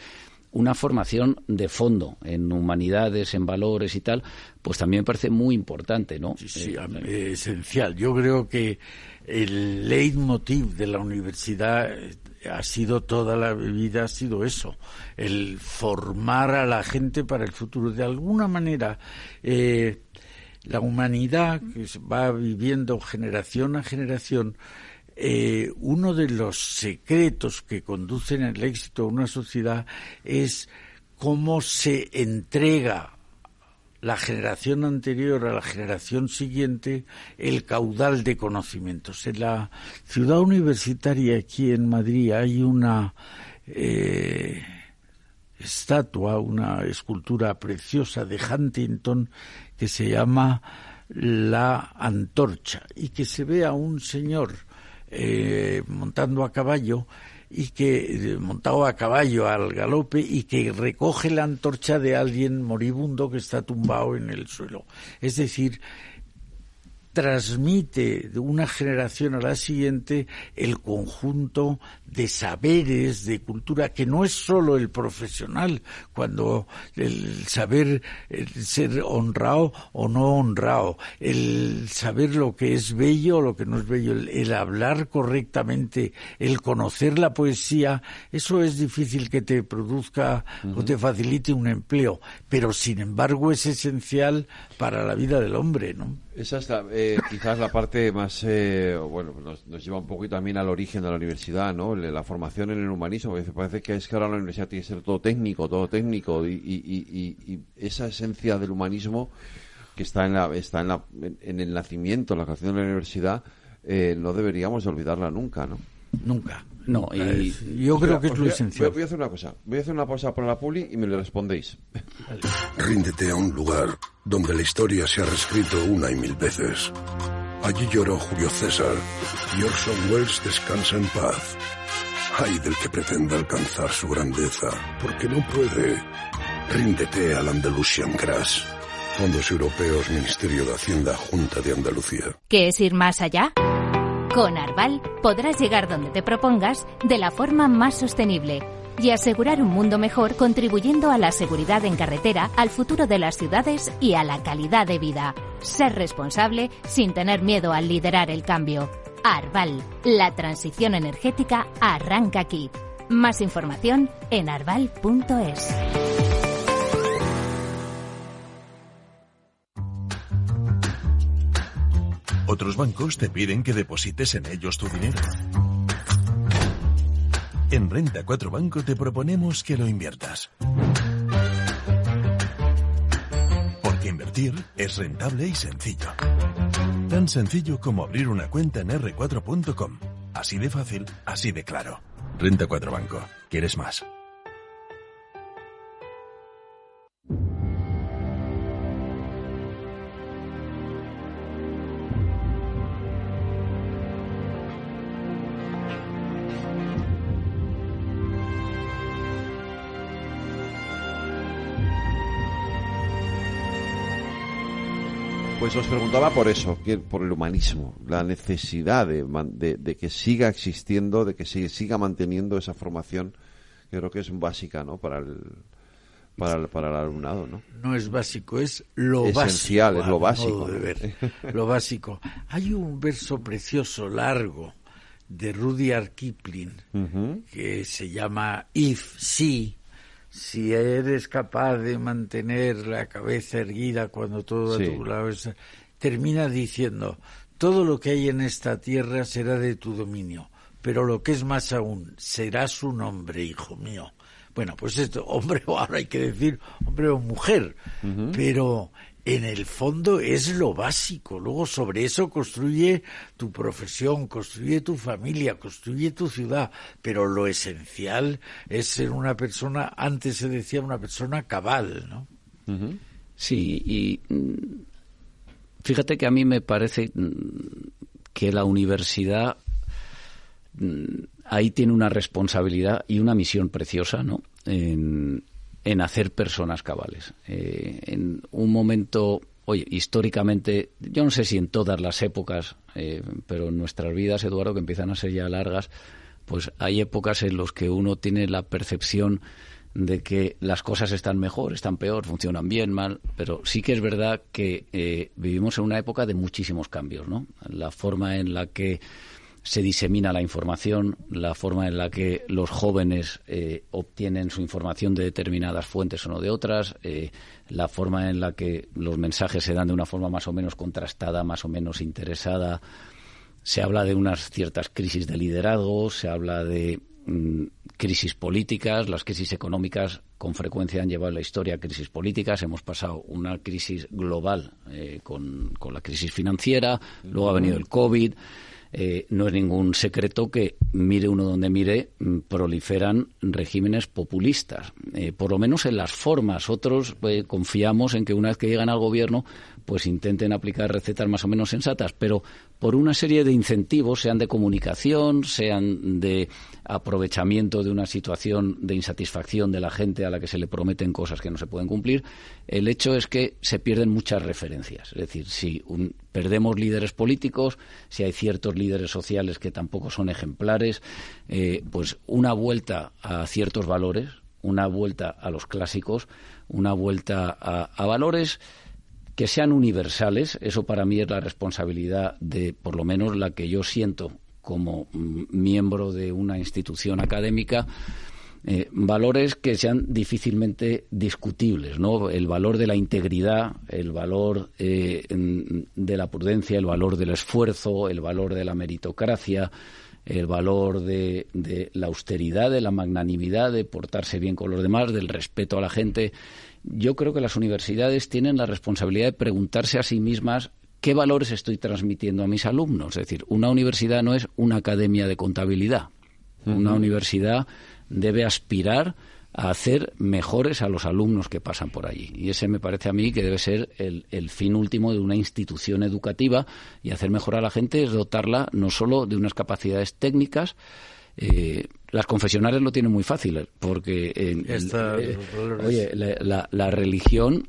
una formación de fondo en humanidades, en valores y tal, pues también me parece muy importante, ¿no? Sí, esencial. Yo creo que el leitmotiv de la universidad ha sido toda la vida, ha sido eso, el formar a la gente para el futuro. De alguna manera, la humanidad que va viviendo generación a generación, uno de los secretos que conducen al éxito de una sociedad es cómo se entrega la generación anterior a la generación siguiente el caudal de conocimientos. En la ciudad universitaria aquí en Madrid hay una estatua, una escultura preciosa de Huntington que se llama La Antorcha, y que se ve a un señor montando a caballo, y que montado a caballo al galope, y que recoge la antorcha de alguien moribundo que está tumbado en el suelo. Es decir, transmite de una generación a la siguiente el conjunto de saberes, de cultura, que no es solo el profesional, cuando el saber ser honrado o no honrado, el saber lo que es bello o lo que no es bello, el hablar correctamente, el conocer la poesía, eso es difícil que te produzca o te facilite un empleo, pero sin embargo es esencial para la vida del hombre, ¿no? Esa es quizás la parte más, nos lleva un poco también al origen de la universidad, ¿no? La formación en el humanismo. Parece que es que ahora la universidad tiene que ser todo técnico, y esa esencia del humanismo que está en el nacimiento, la creación de la universidad, no deberíamos olvidarla nunca, ¿no? Nunca. No, y yo creo que es lo esencial. Voy a hacer una cosa. Voy a hacer una pausa para la publi y me le respondéis. Ríndete a un lugar donde la historia se ha reescrito 1 y 1000 veces. Allí lloró Julio César y Orson Welles descansa en paz. Ay del que pretenda alcanzar su grandeza, porque no puede. Ríndete al Andalusian Crash. Fondos Europeos, Ministerio de Hacienda, Junta de Andalucía. ¿Qué es ir más allá? Con Arval podrás llegar donde te propongas de la forma más sostenible, y asegurar un mundo mejor contribuyendo a la seguridad en carretera, al futuro de las ciudades y a la calidad de vida. Ser responsable sin tener miedo al liderar el cambio. Arval, la transición energética arranca aquí. Más información en arval.es. Otros bancos te piden que deposites en ellos tu dinero. En Renta 4 Banco te proponemos que lo inviertas. Porque invertir es rentable y sencillo. Tan sencillo como abrir una cuenta en r4.com. Así de fácil, así de claro. Renta 4 Banco. ¿Quieres más? Pues os preguntaba por eso, por el humanismo, la necesidad de que siga existiendo, de que siga manteniendo esa formación, que creo que es básica, ¿no? Para el alumnado, ¿no? No es básico, es lo esencial, básico. Es lo básico. De ver, lo básico. Hay un verso precioso, largo, de Rudyard Kipling, que se llama If, si eres capaz de mantener la cabeza erguida cuando todo a tu lado está, termina diciendo, todo lo que hay en esta tierra será de tu dominio, pero lo que es más aún, serás un hombre, hijo mío. Bueno, pues esto, hombre, ahora hay que decir hombre o mujer, pero en el fondo es lo básico. Luego sobre eso construye tu profesión, construye tu familia, construye tu ciudad, pero lo esencial es ser una persona, antes se decía una persona cabal, ¿no? Sí, y fíjate que a mí me parece que la universidad ahí tiene una responsabilidad y una misión preciosa, ¿no? En hacer personas cabales. En un momento, oye, históricamente, yo no sé si en todas las épocas, pero en nuestras vidas, Eduardo, que empiezan a ser ya largas, pues hay épocas en las que uno tiene la percepción de que las cosas están mejor, están peor, funcionan bien, mal, pero sí que es verdad que vivimos en una época de muchísimos cambios, ¿no? La forma en la que se disemina la información, la forma en la que los jóvenes obtienen su información de determinadas fuentes o no de otras, la forma en la que los mensajes se dan de una forma más o menos contrastada, más o menos interesada. Se habla de unas ciertas crisis de liderazgo, se habla de crisis políticas. Las crisis económicas con frecuencia han llevado en la historia a crisis políticas. Hemos pasado una crisis global con la crisis financiera, luego ha venido el COVID. No es ningún secreto que, mire uno donde mire, proliferan regímenes populistas, por lo menos en las formas. Otros confiamos en que una vez que llegan al gobierno pues intenten aplicar recetas más o menos sensatas, pero por una serie de incentivos, sean de comunicación, sean de aprovechamiento de una situación de insatisfacción de la gente a la que se le prometen cosas que no se pueden cumplir, el hecho es que se pierden muchas referencias. Es decir, si perdemos líderes políticos, si hay ciertos líderes sociales que tampoco son ejemplares, pues una vuelta a ciertos valores, una vuelta a los clásicos, una vuelta a valores que sean universales. Eso para mí es la responsabilidad de, por lo menos, la que yo siento como miembro de una institución académica, valores que sean difícilmente discutibles, ¿no? El valor de la integridad, el valor de la prudencia, el valor del esfuerzo, el valor de la meritocracia, el valor de la austeridad, de la magnanimidad, de portarse bien con los demás, del respeto a la gente. Yo creo que las universidades tienen la responsabilidad de preguntarse a sí mismas qué valores estoy transmitiendo a mis alumnos. Es decir, una universidad no es una academia de contabilidad. Una universidad debe aspirar a hacer mejores a los alumnos que pasan por allí. Y ese me parece a mí que debe ser el fin último de una institución educativa, y hacer mejor a la gente es dotarla no solo de unas capacidades técnicas. Las confesionales lo tienen muy fácil, porque la religión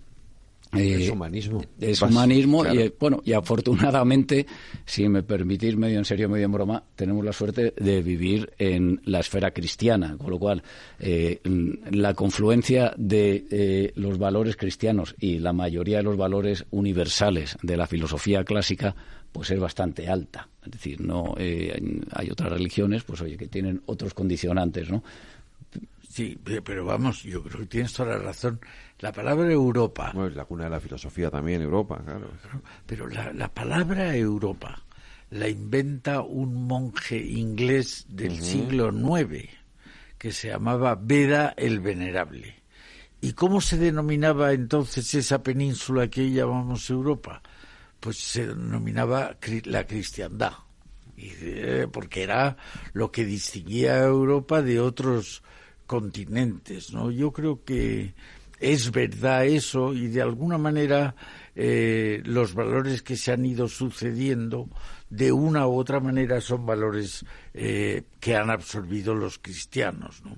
Es humanismo. Es humanismo, claro. Y afortunadamente, si me permitís, medio en serio, medio en broma, tenemos la suerte de vivir en la esfera cristiana, con lo cual la confluencia de los valores cristianos y la mayoría de los valores universales de la filosofía clásica pues es bastante alta. Es decir, no hay otras religiones, pues oye, que tienen otros condicionantes, ¿no? Sí, pero vamos, yo creo que tienes toda la razón. La palabra Europa... Bueno, es la cuna de la filosofía también, Europa, claro. Pero la palabra Europa la inventa un monje inglés del siglo IX, que se llamaba Beda el Venerable. ¿Y cómo se denominaba entonces esa península que hoy llamamos Europa? Pues se denominaba la cristiandad, porque era lo que distinguía a Europa de otros continentes, ¿no? Yo creo que es verdad eso, y de alguna manera los valores que se han ido sucediendo de una u otra manera son valores que han absorbido los cristianos, ¿no?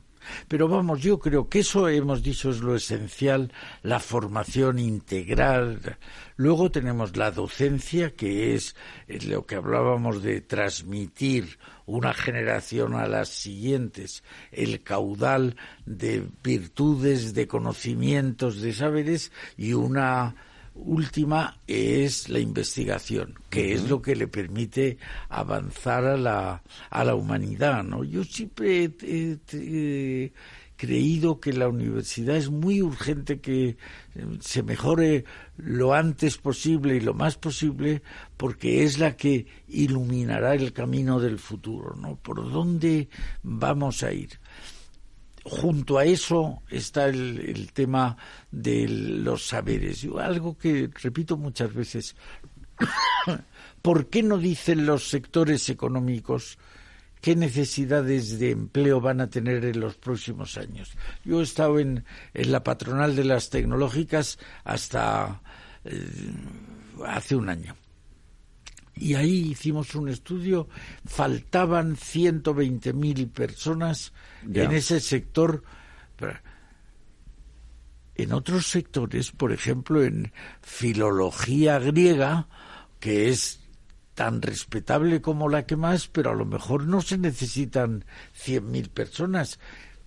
Pero vamos, yo creo que eso hemos dicho es lo esencial, la formación integral. Luego tenemos la docencia, que es lo que hablábamos de transmitir una generación a las siguientes, el caudal de virtudes, de conocimientos, de saberes, y una última es la investigación, que es lo que le permite avanzar a la humanidad, ¿no? Yo siempre he creído que la universidad es muy urgente que se mejore lo antes posible y lo más posible, porque es la que iluminará el camino del futuro, ¿no? ¿Por dónde vamos a ir? Junto a eso está el tema de los saberes. Algo que repito muchas veces. ¿Por qué no dicen los sectores económicos qué necesidades de empleo van a tener en los próximos años? Yo he estado en la patronal de las tecnológicas hasta hace un año. Y ahí hicimos un estudio, faltaban 120.000 personas en ese sector. En otros sectores, por ejemplo, en filología griega, que es tan respetable como la que más, pero a lo mejor no se necesitan 100.000 personas.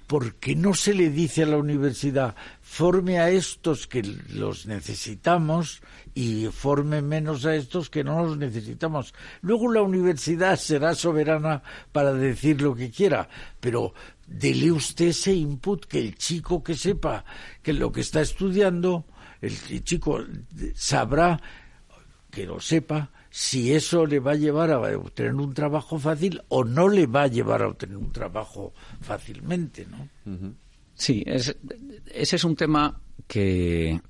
¿Por qué no se le dice a la universidad, forme a estos que los necesitamos y forme menos a estos que no los necesitamos? Luego la universidad será soberana para decir lo que quiera, pero dele usted ese input, que el chico que sepa que lo que está estudiando, el chico sabrá, que lo sepa, si eso le va a llevar a obtener un trabajo fácil o no le va a llevar a obtener un trabajo fácilmente, ¿no? Sí, ese es un tema que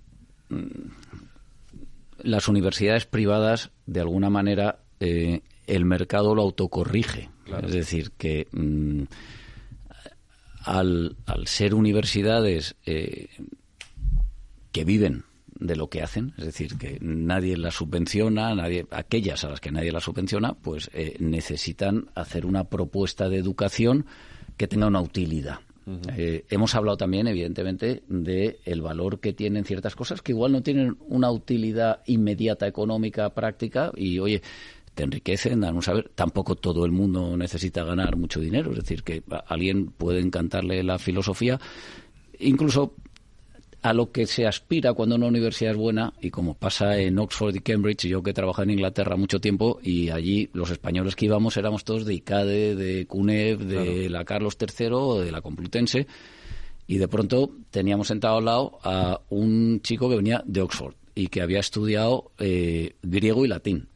las universidades privadas, de alguna manera, el mercado lo autocorrige. Claro. Es decir, que al ser universidades que viven de lo que hacen, es decir, que nadie las subvenciona, aquellas a las que nadie las subvenciona, pues necesitan hacer una propuesta de educación que tenga una utilidad. Hemos hablado también, evidentemente, del valor que tienen ciertas cosas que igual no tienen una utilidad inmediata, económica, práctica, y oye, te enriquecen, dan un saber. Tampoco todo el mundo necesita ganar mucho dinero, es decir, que a alguien puede encantarle la filosofía, incluso a lo que se aspira cuando una universidad es buena, y como pasa en Oxford y Cambridge, yo que he trabajado en Inglaterra mucho tiempo, y allí los españoles que íbamos éramos todos de ICADE, de CUNEF, de la Carlos III o de la Complutense, y de pronto teníamos sentado al lado a un chico que venía de Oxford y que había estudiado griego y latín.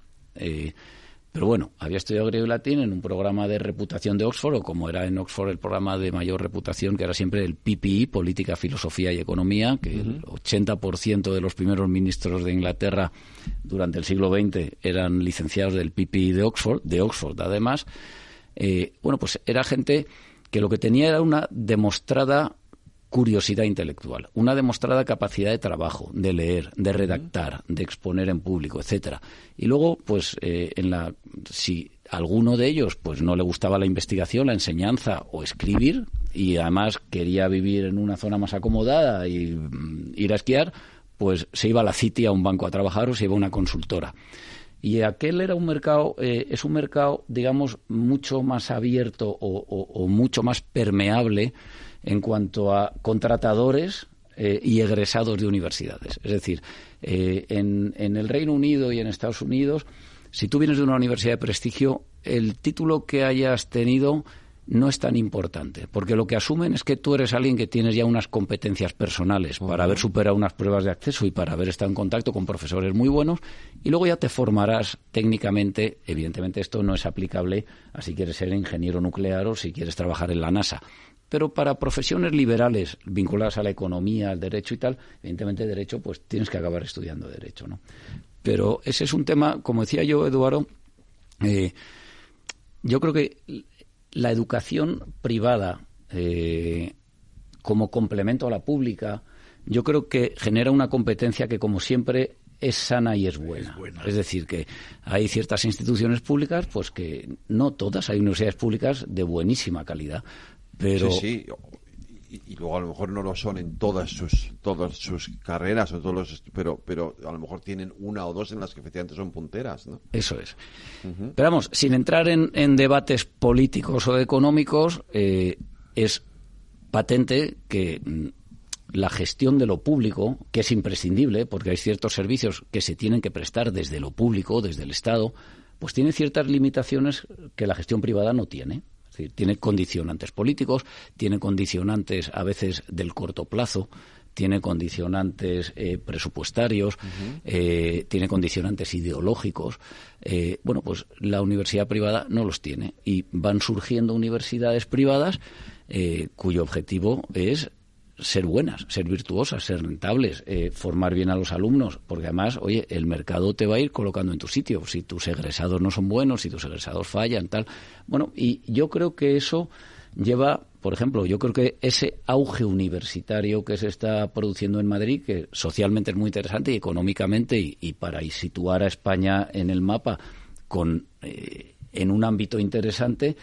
Pero bueno, había estudiado griego y latín en un programa de reputación de Oxford, o como era en Oxford el programa de mayor reputación, que era siempre el PPE, Política, Filosofía y Economía, que el 80% de los primeros ministros de Inglaterra durante el siglo XX eran licenciados del PPE de Oxford además. Bueno, pues era gente que lo que tenía era una demostrada curiosidad intelectual, una demostrada capacidad de trabajo, de leer, de redactar, de exponer en público, etcétera. Y luego, pues, si alguno de ellos pues no le gustaba la investigación, la enseñanza o escribir, y además quería vivir en una zona más acomodada y ir a esquiar, pues se iba a la City, a un banco a trabajar, o se iba a una consultora. Y aquel era un mercado, es un mercado, digamos, mucho más abierto o mucho más permeable en cuanto a contratadores y egresados de universidades. Es decir, en el Reino Unido y en Estados Unidos, si tú vienes de una universidad de prestigio, el título que hayas tenido no es tan importante, porque lo que asumen es que tú eres alguien que tienes ya unas competencias personales para haber superado unas pruebas de acceso y para haber estado en contacto con profesores muy buenos, y luego ya te formarás técnicamente. Evidentemente esto no es aplicable a si quieres ser ingeniero nuclear o si quieres trabajar en la NASA. Pero para profesiones liberales vinculadas a la economía, al derecho y tal, evidentemente derecho, pues tienes que acabar estudiando derecho, ¿no? Pero ese es un tema, como decía yo, Eduardo, yo creo que la educación privada como complemento a la pública, yo creo que genera una competencia que, como siempre, es sana y es buena. Es decir, que hay ciertas instituciones públicas, pues que no todas, hay universidades públicas de buenísima calidad, pero... Sí. Y luego a lo mejor no lo son en todas sus carreras, o pero a lo mejor tienen una o dos en las que efectivamente son punteras, ¿no? Eso es. Uh-huh. Pero vamos, sin entrar en debates políticos o económicos, es patente que la gestión de lo público, que es imprescindible, porque hay ciertos servicios que se tienen que prestar desde lo público, desde el Estado, pues tiene ciertas limitaciones que la gestión privada no tiene. Es decir, tiene condicionantes políticos, tiene condicionantes a veces del corto plazo, tiene condicionantes presupuestarios, tiene condicionantes ideológicos. Bueno, pues la universidad privada no los tiene, y van surgiendo universidades privadas cuyo objetivo es ser buenas, ser virtuosas, ser rentables, formar bien a los alumnos, porque además, oye, el mercado te va a ir colocando en tu sitio. Si tus egresados no son buenos, si tus egresados fallan, tal. Bueno, y yo creo que eso lleva, por ejemplo, yo creo que ese auge universitario que se está produciendo en Madrid, que socialmente es muy interesante y económicamente, y para situar a España en el mapa en un ámbito interesante,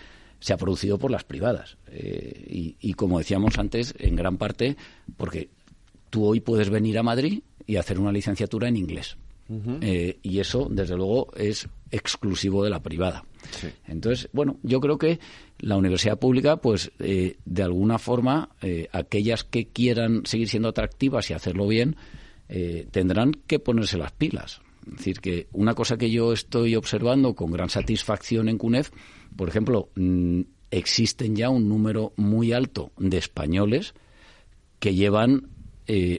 se ha producido por las privadas. Y como decíamos antes, en gran parte porque tú hoy puedes venir a Madrid y hacer una licenciatura en inglés. Uh-huh. Y eso, desde luego, es exclusivo de la privada. Sí. Entonces, bueno, yo creo que la universidad pública, pues, de alguna forma, aquellas que quieran seguir siendo atractivas y hacerlo bien, tendrán que ponerse las pilas. Es decir, que una cosa que yo estoy observando con gran satisfacción en CUNEF, por ejemplo, existen ya un número muy alto de españoles que llevan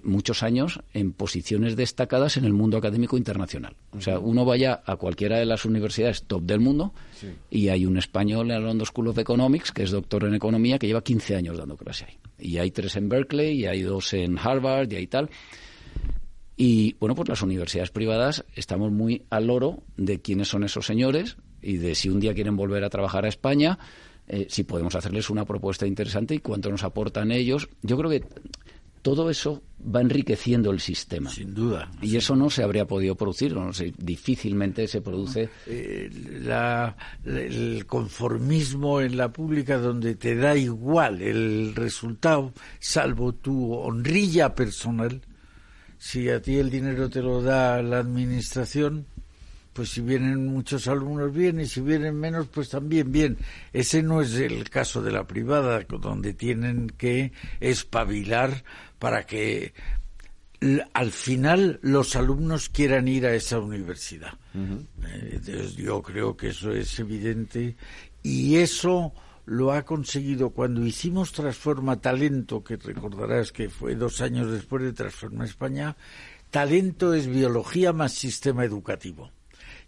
muchos años en posiciones destacadas en el mundo académico internacional. O sea, uno vaya a cualquiera de las universidades top del mundo, sí, y hay un español en la London School of Economics que es doctor en economía, que lleva 15 años dando clase ahí. Y hay 3 en Berkeley, y hay 2 en Harvard, y hay tal. Y, bueno, pues las universidades privadas estamos muy al loro de quiénes son esos señores y de si un día quieren volver a trabajar a España, si podemos hacerles una propuesta interesante y cuánto nos aportan ellos. Yo creo que todo eso va enriqueciendo el sistema. Sin duda. Y eso no se habría podido producir, no sé, difícilmente se produce. El conformismo en la pública, donde te da igual el resultado, salvo tu honrilla personal. Si a ti el dinero te lo da la administración, pues si vienen muchos alumnos bien, y si vienen menos, pues también bien. Ese no es el caso de la privada, donde tienen que espabilar para que al final los alumnos quieran ir a esa universidad. Uh-huh. Entonces yo creo que eso es evidente, y eso lo ha conseguido cuando hicimos Transforma Talento, que recordarás que fue 2 años después de Transforma España. Talento es biología más sistema educativo.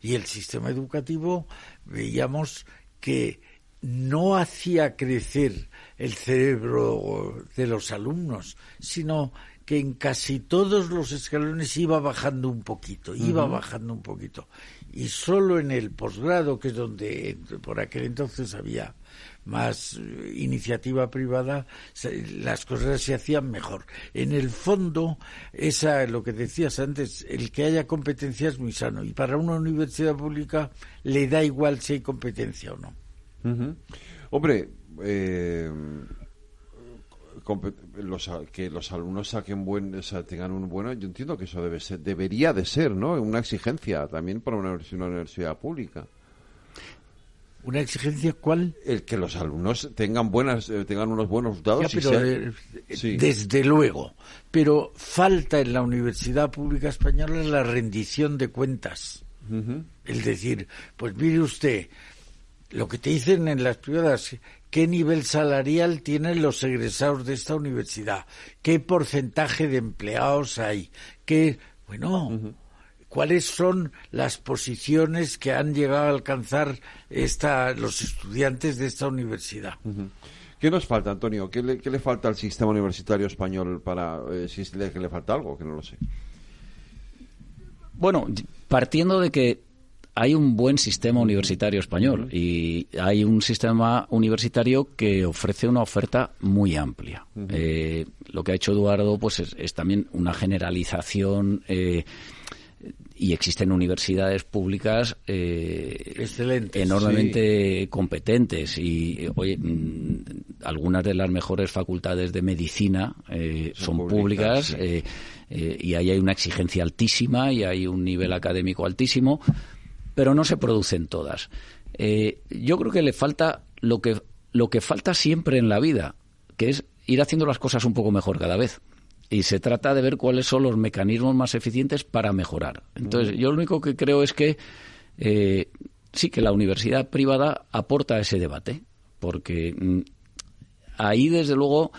Y el sistema educativo, veíamos que no hacía crecer el cerebro de los alumnos, sino que en casi todos los escalones iba bajando un poquito, Y solo en el posgrado, que es donde por aquel entonces había más iniciativa privada, las cosas se hacían mejor. En el fondo, lo que decías antes, el que haya competencia es muy sano, y para una universidad pública le da igual si hay competencia o no. Uh-huh. Hombre, que los alumnos tengan un bueno, yo entiendo que eso debería de ser, ¿no? Una exigencia también para una universidad pública. ¿Una exigencia cuál? El que los alumnos tengan unos buenos resultados. Sí. Desde luego. Pero falta en la Universidad Pública Española la rendición de cuentas. Uh-huh. Es decir, pues mire usted, lo que te dicen en las privadas, qué nivel salarial tienen los egresados de esta universidad, qué porcentaje de empleados hay, uh-huh. ¿Cuáles son las posiciones que han llegado a alcanzar los estudiantes de esta universidad? Uh-huh. ¿Qué nos falta, Antonio? ¿Qué le falta al sistema universitario español si le falta algo? Que no lo sé. Bueno, partiendo de que hay un buen sistema universitario español y hay un sistema universitario que ofrece una oferta muy amplia. Uh-huh. Lo que ha hecho Eduardo pues es también una generalización y existen universidades públicas excelentes, enormemente competentes y algunas de las mejores facultades de medicina son públicas sí. Y ahí hay una exigencia altísima y hay un nivel académico altísimo, pero no se producen todas. Yo creo que le falta lo que falta siempre en la vida, que es ir haciendo las cosas un poco mejor cada vez. Y se trata de ver cuáles son los mecanismos más eficientes para mejorar. Entonces, yo lo único que creo es que sí, que la universidad privada aporta a ese debate, porque ahí, desde luego,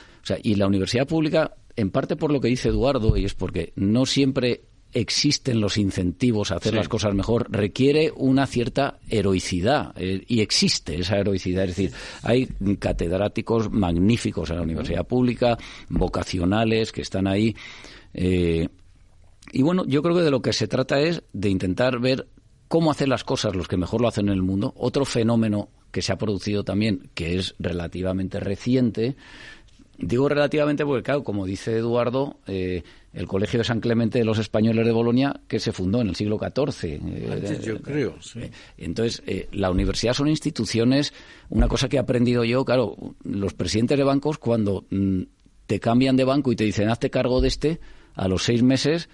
y la universidad pública, en parte por lo que dice Eduardo, y es porque no siempre existen los incentivos a hacer las cosas mejor, requiere una cierta heroicidad, y existe esa heroicidad. Es decir, hay catedráticos magníficos en la universidad pública, vocacionales, que están ahí. Y bueno, yo creo que de lo que se trata es de intentar ver cómo hacer las cosas los que mejor lo hacen en el mundo. Otro fenómeno que se ha producido también, que es relativamente reciente, digo relativamente porque, claro, como dice Eduardo, el Colegio de San Clemente de los Españoles de Bolonia, que se fundó en el siglo XIV. Antes, yo creo, sí. Entonces, la universidad son instituciones, una cosa que he aprendido yo, claro, los presidentes de bancos, cuando te cambian de banco y te dicen, hazte cargo de a los 6 meses...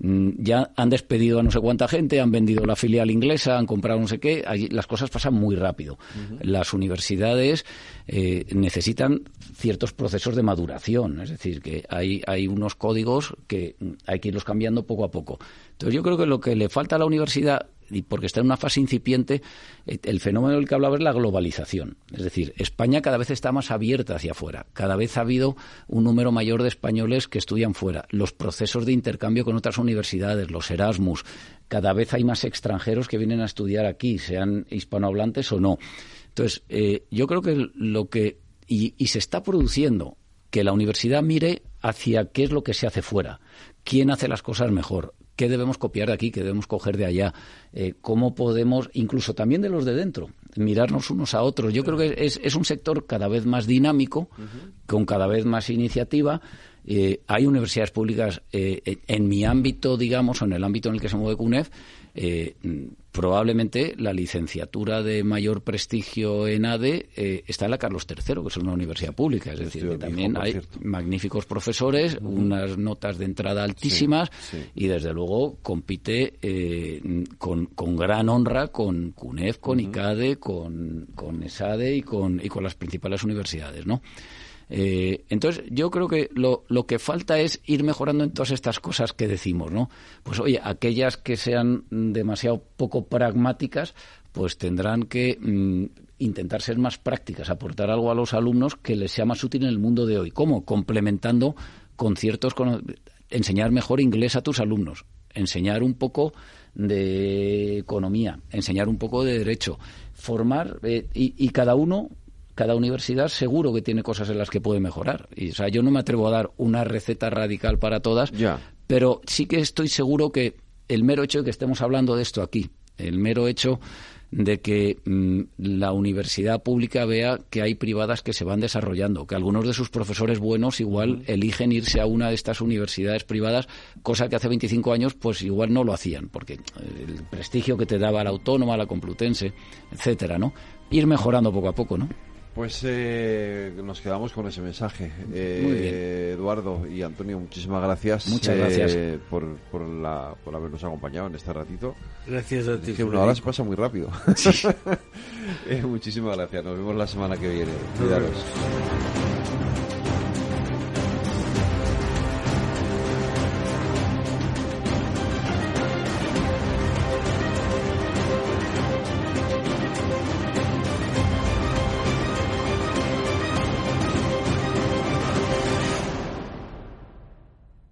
ya han despedido a no sé cuánta gente, han vendido la filial inglesa, han comprado no sé qué, allí las cosas pasan muy rápido. Uh-huh. Las universidades necesitan ciertos procesos de maduración, es decir, que hay unos códigos que hay que irlos cambiando poco a poco. Entonces yo creo que lo que le falta a la universidad, y porque está en una fase incipiente, el fenómeno del que hablaba es la globalización. Es decir, España cada vez está más abierta hacia afuera. Cada vez ha habido un número mayor de españoles que estudian fuera. Los procesos de intercambio con otras universidades, los Erasmus, cada vez hay más extranjeros que vienen a estudiar aquí, sean hispanohablantes o no. Entonces, yo creo que y se está produciendo que la universidad mire hacia qué es lo que se hace fuera, quién hace las cosas mejor, qué debemos copiar de aquí, qué debemos coger de allá, cómo podemos, incluso también de los de dentro, mirarnos unos a otros. Yo creo que es un sector cada vez más dinámico, con cada vez más iniciativa. Hay universidades públicas en mi ámbito, digamos, o en el ámbito en el que se mueve CUNEF, probablemente la licenciatura de mayor prestigio en ADE está en la Carlos III, que es una universidad pública. Es decir, que también hay magníficos profesores, unas notas de entrada altísimas y, desde luego, compite con gran honra con CUNEF, con ICADE, con ESADE y con las principales universidades, ¿no? Entonces yo creo que lo que falta es ir mejorando en todas estas cosas que decimos, ¿no? Pues oye, aquellas que sean demasiado poco pragmáticas, pues tendrán que intentar ser más prácticas, aportar algo a los alumnos que les sea más útil en el mundo de hoy. ¿Cómo? Complementando con enseñar mejor inglés a tus alumnos, enseñar un poco de economía, enseñar un poco de derecho, formar y cada universidad seguro que tiene cosas en las que puede mejorar. Y, yo no me atrevo a dar una receta radical para todas, pero sí que estoy seguro que el mero hecho de que estemos hablando de esto aquí, el mero hecho de que la universidad pública vea que hay privadas que se van desarrollando, que algunos de sus profesores buenos igual eligen irse a una de estas universidades privadas, cosa que hace 25 años pues igual no lo hacían, porque el prestigio que te daba la Autónoma, la Complutense, etcétera, ¿no? Ir mejorando poco a poco, ¿no? Pues nos quedamos con ese mensaje. Muy bien. Eduardo y Antonio, muchísimas gracias. Muchas gracias. Por habernos acompañado en este ratito. Gracias a ti. Es que una hora se pasa muy rápido. Muchísimas gracias. Nos vemos la semana que viene. Cuidaros.